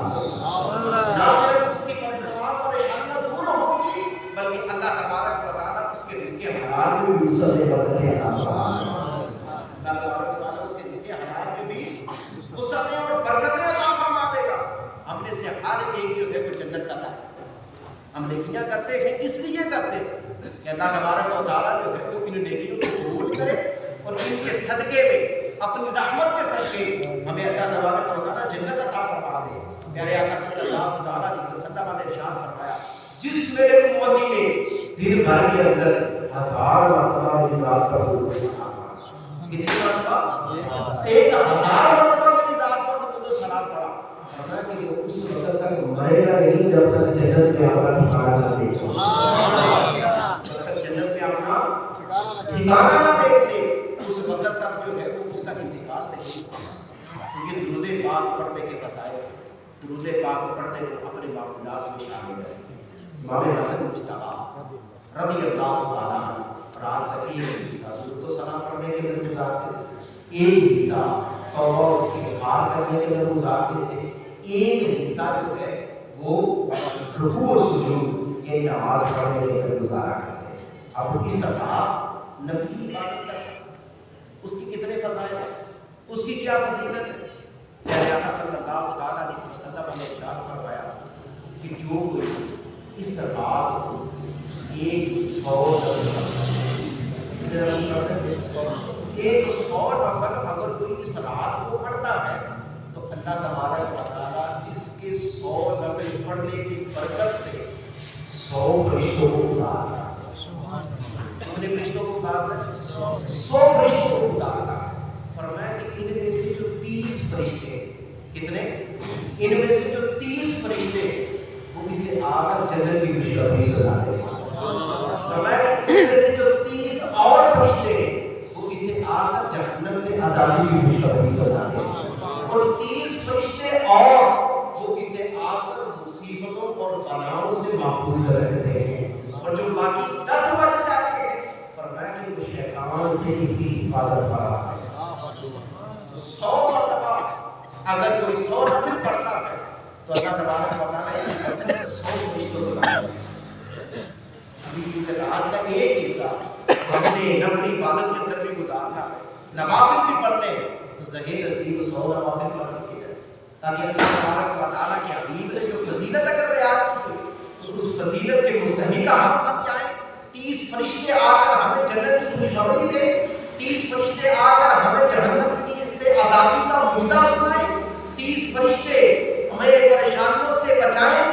نہ صرف اس کی تمام پریشانیاں دور ہوں گی بلکہ اللہ تبارک و تعالیٰ اس کے رزق حلال میں بھی وسعت برکتیں عطا فرمائے، اللہ تبارک و تعالیٰ اس کے رزق حلال میں بھی وسعت اور برکتیں عطا فرما دے گا۔ ہم میں سے ہر ایک جو ہے وہ جنت کا طالب، ہم نیکیاں کرتے ہیں اس لیے کرتے ہیں کہ اللہ تبارک و تعالیٰ جو ہے وہ ان نیکیوں کو قبول کرے اور ان کے صدقے میں اپنی رحمت کے صدقے ہمیں اللہ تبارک و تعالیٰ جنت عطا فرما دے۔ پیارے آقا صلی اللہ تعالیٰ علیہ وسلم نے ارشاد فرمایا جس میرے امتی نے دن بھر کے اندر 1000 مرتبہ میری ذات پر درود و سلام پڑھا، کتنی مرتبہ؟ 1000 مرتبہ میری ذات پر درود و سلام پڑھا، فرمایا کہ وہ اس وقت تک مرے گا نہیں جب تک جنت میں اپنا ٹھکانہ نہ دیکھ لے، جب تک جنت میں اپنا ٹھکانہ نہ دیکھ لے اس وقت تک جو ہے وہ اس کا انتقال نہیں ہوگا۔ تو یہ درود پاک پڑھنے کے فضائل، درود پاک پڑھنے کو اپنے معمولات میں شامل ہے۔ امام حسن مجتبیٰ رضی اللہ تعالیٰ عنہ رات کا ایک حصہ درود و سلام پڑھنے کے اندر گزارتے تھے، ایک حصہ توبہ و استغفار کرنے کے اندر گزارتے تھے، ایک حصہ جو ہے وہ رکوع و سجود یعنی نماز پڑھنے کے اندر گزارا کرتے ہیں۔ اب اس طرح نفلی عبادت کرتے ہیں، اس کی کتنے فضائل ہیں، اس کی کیا فضیلت ہے؟ پیارے آقا صلی اللہ علیہ وسلم نے ارشاد فرمایا کہ جو کوئی اس رات کو 100 نفل اگر کوئی اس رات کو پڑھتا ہے تو اللہ تبارک و تعالیٰ اس کے 100 نفل پڑھنے کی برکت سے 100 فرشتوں کو اتارتا ہے۔ کتنے فرشتوں کو اتارتا ہے؟ 100 فرشتوں کو اتارتا ہے۔ فرمایا کہ ان میں سے جو 30 فرشتے، کتنے؟ ان میں سے جو 30 فرشتے وہ اسے آ کر جنت کی خوشخبری سناتے ہیں۔ فرمایا کہ ان میں سے جو 30 اور فرشتے ہیں وہ اسے آ کر جہنم سے آزادی کی خوشخبری سناتے ہیں، اور 30 فرشتے اور وہ اسے آ کر مصیبتوں اور بلاؤں سے محفوظ رکھتے ہیں، اور جو باقی 10 بچ جاتے ہیں فرمایا کہ وہ شیطان سے اس کی حفاظت فرماتے ہیں۔ 100 مرتبہ اگر کوئی 100 نفل پڑھتا ہے تو اللہ تبارک و تعالیٰ اس کی برکت سے 100 فرشتوں کو لاتا ہے۔ ابھی کیونکہ رات کا ایک حصہ ہم نے نفلی عبادت کے اندر بھی گزارنا ہے، نوافل بھی پڑھنے ہیں، تو ظہیر نصیب 100 نوافل پڑھ کے جائے تاکہ اللہ تبارک و تعالیٰ کے حبیب نے جو فضیلت اگر بیان کی ہے تو اس فضیلت کے مستحق ہم بن جائیں۔ 30 فرشتے آ کر ہمیں جنت کی خوشخبری دیں، 30 فرشتے آ کر ہمیں جہنم کی سے آزادی کا مجدہ سنائیں، 30 فرشتے ہمیں پریشانیوں سے بچائیں،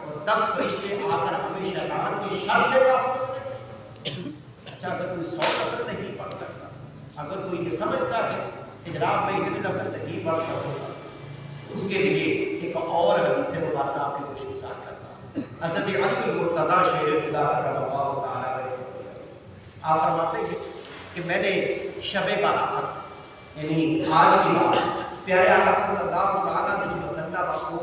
اور 10 فرشتے آ کر ہمیں شیطان کی شر سے محفوظ رکھیں۔ اچھا، اگر کوئی 100 نفل نہیں پڑھ سکتا، اگر کوئی یہ سمجھتا ہے کہ جناب میں اتنے نفل نہیں پڑھ سکتا، اس کے لیے ایک اور حدیث مبارکہ آپ کی کوششات کرتا ہوں۔ حضرت علی المرتضیٰ شیر خدا کرم اللہ تعالیٰ آپ فرماتے ہیں کہ میں نے شب برات یعنی آج کی رات پیارے آقا صلی اللہ علیہ وسلم کو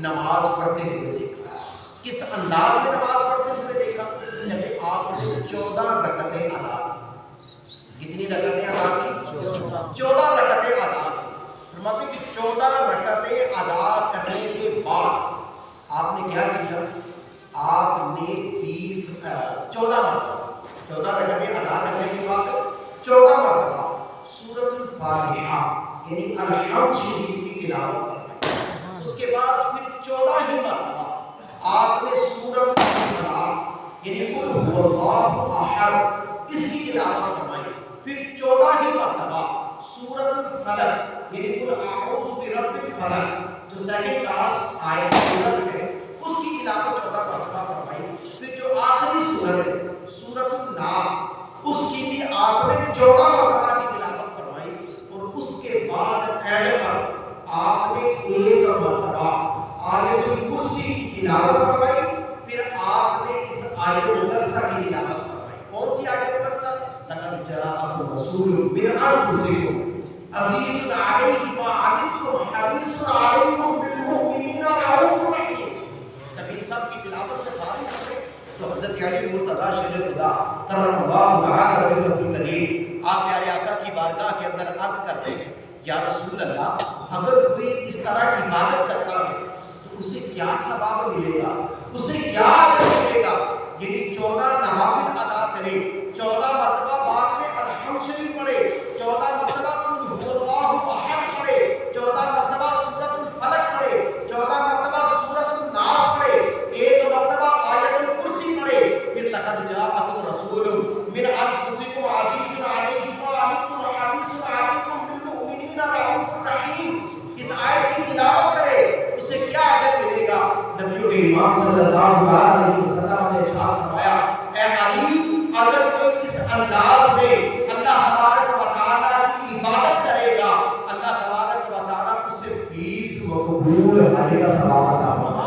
نماز پڑھتے ہوئے دیکھا۔ کس انداز میں نماز پڑھتے ہوئے دیکھا؟ جب آپ نے 14 رکعتیں ادا کی۔ کتنی رکعتیں ادا کی؟ 14 رکعتیں ادا کی۔ فرماتے کہ 14 رکعتیں ادا کرنے کے بعد آپ نے کیا کیا؟ آپ نے 14 رکعتیں ادا کرنے کے بعد 14 مرتبہ سورۃ الفاتحہ یعنی الحمد شریف کی تلاوت فرمائی۔ اس کے بعد پھر 14 ہی مرتبہ آپ نے سورۃ الاخلاص یعنی قل هو اللہ احد اس کی تلاوت فرمائی۔ پھر 14 ہی مرتبہ سورۃ الفلق یعنی قل اعوذ برب الفلق جو سیکنڈ لاسٹ آیت ہے اس کی تلاوت 14 مرتبہ فرمائی۔ پھر جو آخری سورت ہے سورۃ الناس اس کی بھی آپ نے 14 مرتبہ کی تلاوت فرمائی، اور اس کے بعد اینڈ پر آپ نے 1 مرتبہ آیت الکرسی کی تلاوت فرمائی۔ پھر آپ نے اس آیت مقدسہ کی تلاوت فرمائی۔ کون سی آیت مقدسہ؟ لقد جاءکم رسول من انفسکم عزیز علیہ ما عنتم حریص علیکم بالمؤمنین رؤوف رحیم۔ جب ان سب کی تلاوت سے فارغ ہوئے تو حضرت علی المرتضیٰ شیر خدا کرم اللہ تعالی وجہہ الکریم آپ پیارے آقا کی بارگاہ کے اندر عرض کرتے ہیں یا رسول اللہ اگر کوئی اس طرح عبادت کرتا ہے تو اسے کیا ثواب ملے گا، اسے کیا اجر ملے گا؟ یعنی 14 نوافل ادا کرے، 14 مرتبہ بعد میں الحمد شریف پڑھے، 14 مرتبہ قل هو اللہ احد پڑھے، 14 مرتبہ سورۃ الفلق پڑھے، 14 مرتبہ سورۃ الناس پڑھے، 1 مرتبہ آیت الکرسی پڑھے، پھر لقد جاءکم رسول من انفسکم عزیز علیہ ما عنتم حریص علیکم بالمؤمنین رؤوف رحیم، اس آیت کی تلاوت کرے، اسے کیا اجر ملے گا؟ نبی کے امام صلی اللہ علیہ وسلم نے ارشاد فرمایا اے علی اگر کوئی اس انداز میں اللہ تبارک و تعالیٰ کی عبادت کرے گا اللہ تبارک و تعالیٰ اسے 20 مقبول حج کا ثواب عطا فرمائے۔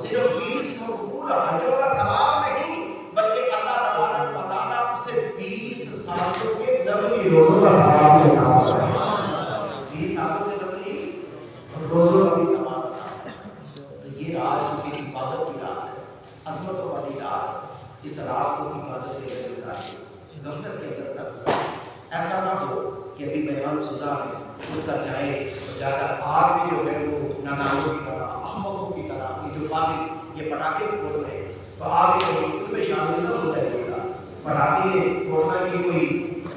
صرف 20 مقبول حجوں کا ثواب نہیں بلکہ اللہ تبارک و تعالیٰ اسے 20 سالوں کے نفلی روزوں کا ثواب بھی عطا فرمائے۔ 20 سالوں کے نفلی روزوں کا بھی ثواب عطا فرمائے۔ تو یہ رات چونکہ عبادت کی رات ہے، عظمتوں والی رات، اس رات کو عبادت کے لیے گزارے، غفلت کے اندر نہ گزارے۔ ایسا نہ ہو کہ ابھی بیان سنا ہے اٹھ کر جائیں اور جا کر آپ بھی جو ہے وہ نادانوں کی طرح احمقوں کی طرح یہ جو باتیں یہ پٹاخے پھوڑ رہے ہیں تو آپ بھی ان میں شامل نہ ہو جائے گا۔ پٹاخے پھوڑنا کی کوئی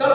10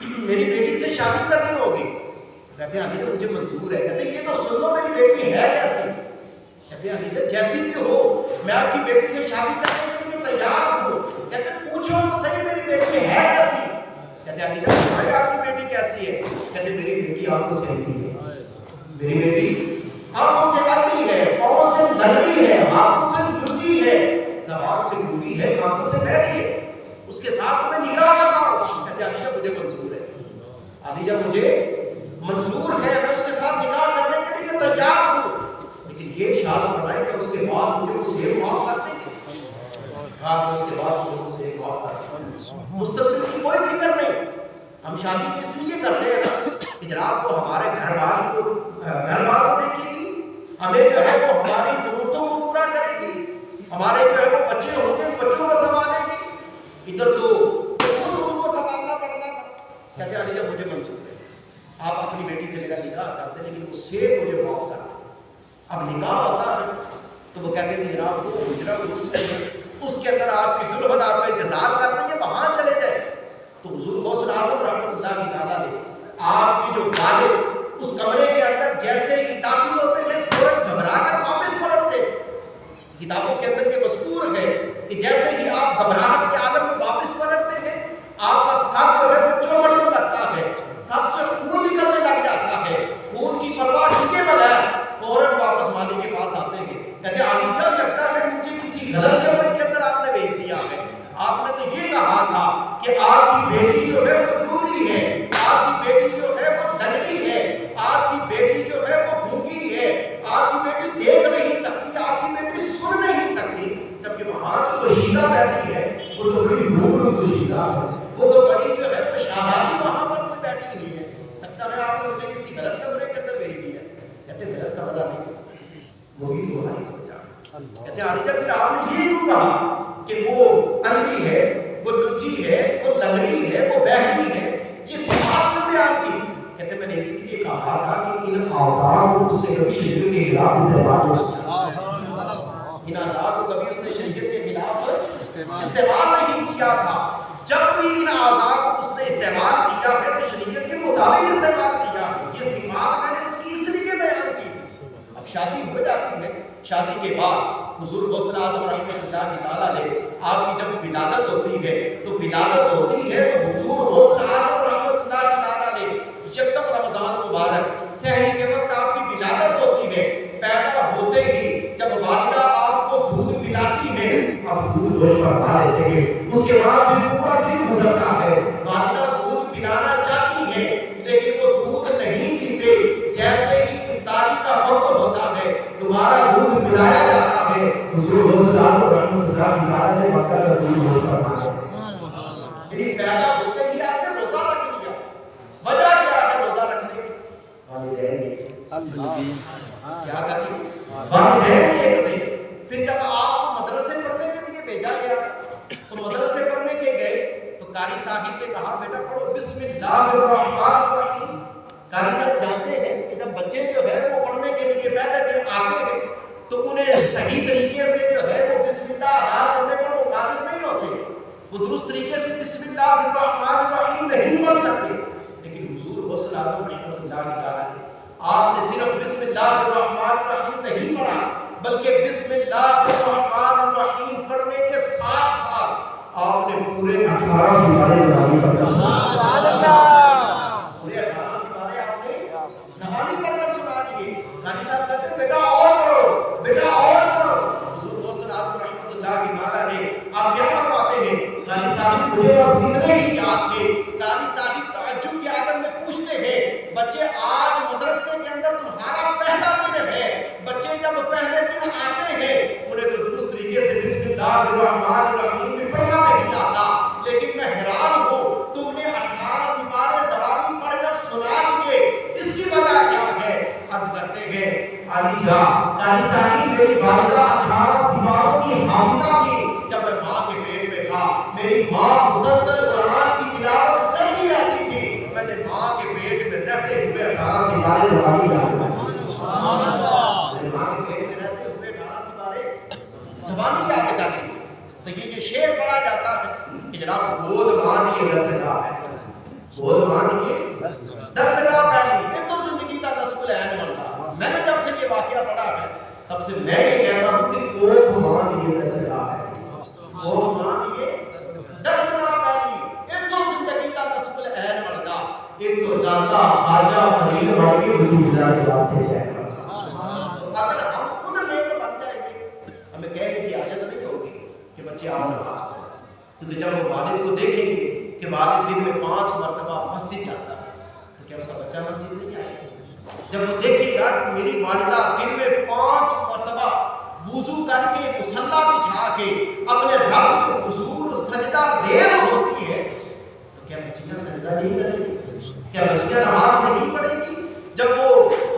میری بیٹی سے شادی کرنی ہوگی. کہتے ہیں علی مجھے منظور ہے. کہتے ہیں یہ تو سن لو میری بیٹی ہے کیسی. کہتے ہیں علی جیسی بھی ہو میں آپ کی بیٹی سے شادی کرنے کے لیے تیار ہوں. کہتے ہیں پوچھو تو صحیح میری بیٹی ہے کیسی. کہتے ہیں علی بھائی آپ کی بیٹی کیسی ہے. کہتے ہیں میری بیٹی آنکھوں سے اندھی ہے. میری بیٹی آنکھوں سے اندھی ہے, پاؤں سے لنگڑی ہے, ہاتھوں سے لنگی ہے, زبان سے گونگی ہے, کانوں سے بہری ہے. اس کے ساتھ تمہیں نکاح کرنا ہوگا. کہتے ہیں علی مجھے منظور ہے. علی مجھے منظور ہے, میں اس کے ساتھ نکاح کرنے کے لیے تیار ہوں. لیکن یہ ارشاد فرمائے کہ اس کے بعد مجھے اسے معاف کر دیں گے. ہاں اس کے بعد مجھے اسے معاف کر دیں گے. مستقبل کی کوئی فکر نہیں. ہم شادی کس لیے کرتے ہیں نا کہ جناب کو ہمارے گھر والوں دیکھے گی, ہمیں جو ہے وہ ہماری ضرورتوں کو پورا کرے گی, ہمارے جو ہے وہ بچے ہوں گے بچوں کو سنبھالے گی. ادھر تو خود ان کو سنبھالنا پڑنا تھا. کہتے ہیں علی مجھے منظور ہے, آپ اپنی بیٹی سے میرا نکاح کرتے ہیں لیکن اس سے مجھے معاف کر دیں. اب نکاح ہوتا ہے تو وہ کہتے ہیں کہ جناب وہ حجرہ اس کے اندر آپ کی دلہن آپ کا انتظار کر رہی ہے, وہاں چلے جائیں. تو حضور غوث اعظم رحمۃ اللہ تعالیٰ نے آپ کی جو والد اس کمرے کے اندر جیسے ہی داخل ہوتے ہیں فوراً گھبرا کر واپس پلٹتے. کتابوں کے اندر یہ مذکور ہے کہ جیسے ہی آپ گھبراہٹ کے عالم میں واپس پلٹتے ہیں آپ کا سر جو ہے وہ چوبڑنے لگتا ہے, سر سے خون نکلنے لگ جاتا ہے. خون کی پرواہ کیے بغیر فوراً واپس مالی کے پاس آتے ہیں. کہتے ہیں علی جان لگتا ہے مجھے کسی غلط کمرے کے اندر آپ نے بھیج دیا ہے. آپ نے تو یہ کہا تھا کہ آپ کی بیٹی جو ہے وہ لولی ہے, آپ کی بیٹی جو ہے وہ لنگڑی ہے, آپ کی بیٹی جو ہے وہ گونگی ہے, آپ کی بیٹی دیکھ نہیں سکتی, آپ کی بیٹی سن نہیں سکتی. جبکہ وہاں جو دوشیزہ بیٹھی ہے وہ تو بڑی روبرو دوشیزہ ہے, وہ تو بڑی جو ہے وہ شہزادی وہاں پر کوئی بیٹھی نہیں ہے. لگتا ہے آپ نے مجھے کسی غلط کمرے کے اندر بھیج دیا. کہتے ہیں غلط کمرہ نہیں, وہ بھی تو نہیں سمجھا. کہتے ہیں علی جب پھر آپ نے یہ کیوں کہا کہ وہ اندھی ہے, وہ لجی ہے, وہ لنگڑی ہے, وہ بہری ہے, یہ صفات کیوں بیان کی. کہتے میں نے اس لیے کہا تھا کہ ان اعضاء کو اس نے کبھی شریعت کے خلاف استعمال نہیں کیا. ان اعضاء کو کبھی اس نے شریعت کے خلاف استعمال نہیں کیا تھا. جب بھی ان اعضاء کو اس نے استعمال کیا ہے تو شریعت کے مطابق استعمال کیا ہے. یہ صفات میں نے اس کی اس لیے بیان کی. اب شادی ہو جاتی ہے, شادی کے بعد حضور غوث اعظم رحمۃ اللہ تعالیٰ نے آپ کی جب ولادت ہوتی ہے تو ولادت ہوتی ہے تو حضور غوث اعظم رحمۃ اللہ تعالیٰ نے یکم رمضان مبارک سحری کے وقت آپ کی ولادت ہوتی ہے. پیدا ہوتے ہی جب والدہ آپ کو دودھ پلاتی ہے, اب دودھ گوشت فرما لیتے ہیں, اس کے بعد بھی پورا دن گزرتا ہے, والدہ دودھ پلانا چاہتی ہے لیکن وہ دودھ نہیں پیتے. جیسے ہی افطاری کا وقت ہوتا ہے دوبارہ دودھ پلایا جاتا ہے. حضور غوث اعظم رحمۃ اللہ تعالیٰ نے مکہ کا دودھ گوشت فرمایا. یعنی پیدا ہوتے ہی آپ نے روزہ رکھ لیا. وجہ کیا ہے روزہ رکھنے کی؟ والدین نے کیا کری؟ والدین نے ایک دن پھر جب آپ کو مدرسے پڑھنے کے لیے بھیجا گیا تو مدرسے پڑھنے کے گئے تو قاری صاحب نے کہا بیٹا پڑھو بسم اللہ الرحمن الرحیم. قاری صاحب جانتے ہیں کہ جب بچے جو ہے وہ پڑھنے کے لیے پہلے دن آتے ہیں تو انہیں صحیح طریقے سے جو ہے وہ بسم اللہ ادا کرنے پر وہ قادر نہیں ہوتے, وہ درست طریقے سے بسم اللہ الرحمن الرحیم نہیں پڑھ سکتے. لیکن حضور غوث اعظم رحمۃ اللہ تعالیٰ نے آپ نے صرف بسم اللہ الرحمن الرحیم نہیں پڑھا بلکہ بسم اللہ الرحمن الرحیم پڑھنے کے ساتھ ساتھ آپ نے پورے 18 سپارے زبانی پڑھ زبانی پڑھ کر سنا دیے. قاری صاحب کہتے ہیں بیٹا اور پڑھو, بیٹا اور پڑھو. حضور غوث اعظم رحمۃ اللہ تعالیٰ نے آپ کیا فرماتے ہیں, قاری صاحب مجھے بس اتنے ہی یاد کے. قاری صاحب تعجب کے عالم میں پوچھتے ہیں بچے آج مدرسے کے اندر تمہارا پہلا دن ہے, بچے جب پہلے دن آتے ہیں انہیں تو درست طریقے سے بسم اللہ الرحمن الرحیم بھی پڑھنا نہیں آتا, لیکن میں حیران ہوں تم نے 18 سپارے زبانی پڑھ کر سنا دیے, اس کی وجہ کیا ہے؟ عرض کرتے ہیں علی جان قاری صاحب میری والدہ 18 سپاروں کی حافظہ تھی. جب میں ماں کے پیٹ میں تھا میری ماں مسلسل قرآن کی تلاوت کرتی رہتی تھی. میں نے ماں کے پیٹ میں رہتے ہوئے 18 سپارے زبانی یاد کر سبحان اللہ. میری ماں کے پیٹ میں رہتے ہوئے 18 سپارے زبانی یاد کرتی تھی. تو یہ شعر پڑھا جاتا ہے کہ جناب گود گود باندھ کے درسگاہ پہلی گود باندھ کے درسگاہ پہلی یہ تو زندگی کا نسل عین بنتا میں نے جب سے یہ واقعہ پڑھا ہے تب سے میں یہ کہتا ہوں کہ گود باندھ کے درسگاہ پہلی گود باندھ کے درسگاہ پہلی یہ تو زندگی کا نسل عین بنتا ایک تو داتا خواجہ فرید بڑھ کے وجود گزارنے واسطے چاہے اگر ہم خود نیک بن جائیں گے ہمیں کہنے کی حاجت نہیں ہوگی کہ بچے آؤ نماز پڑھیں کیونکہ جب وہ والد کو دیکھیں گے کہ والد دن میں 5 مرتبہ مسجد جاتا ہے تو کیا اس کا بچہ مسجد نہیں آئے گا جب وہ دیکھے گا کہ میری والدہ دن میں 5 مرتبہ وضو کر کے مصلی بچھا کے اپنے رب کے حضور سجدہ ریز ہوتی ہے تو کیا بچیاں سجدہ نہیں کریں گی کیا بچیاں نماز نہیں پڑھیں گی جب وہ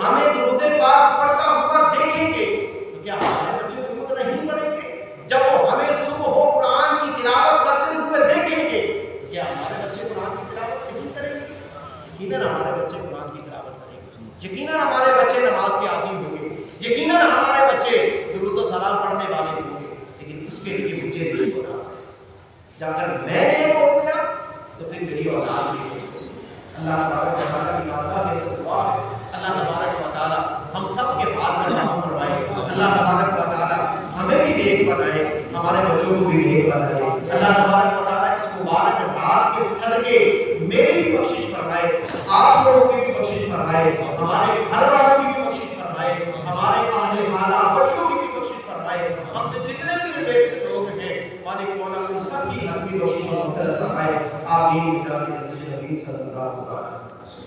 ہمیں درود پاک پڑھتا ہوا دیکھیں گے تو کیا ہمارے بچے درود نہیں پڑھیں گے جب وہ ہمیں صبح و قرآن کی تلاوت کرتے ہوئے دیکھیں گے تو کیا ہمارے بچے قرآن کی تلاوت نہیں کریں گے یقیناً ہمارے بچے قرآن کی تلاوت کریں گے یقیناً ہمارے بچے نماز کے عادی ہوں گے یقیناً ہمارے بچے درود و سلام پڑھنے والے ہوں گے لیکن اس کے لیے مجھے نہیں ہونا جب اگر میں نیک ہو گیا تو پھر میری اولاد بھی ہوگی اللہ تبارک و تعالیٰ کی بارگاہ میں دعا ہے اللہ تبارک و تعالیٰ ہم سب کے حال میں رحم فرمائے اللہ تبارک و تعالیٰ ہمیں بھی نیک بنائے ہمارے بچوں کو بھی نیک بنائے اللہ تبارک و تعالیٰ اس مبارک رات کے صدقے میری بھی بخشش فرمائے آپ لوگوں کی بھی بخشش فرمائے ہمارے گھر والوں کی بھی بخشش فرمائے ہمارے آنے والا بچوں کی بھی بخشش فرمائے ہم سے جتنے بھی ریلیٹڈ لوگ ہیں مالک مولا ان سب کی حق بھی بخشش فرمائے آمین صلی اللہ علیہ وسلم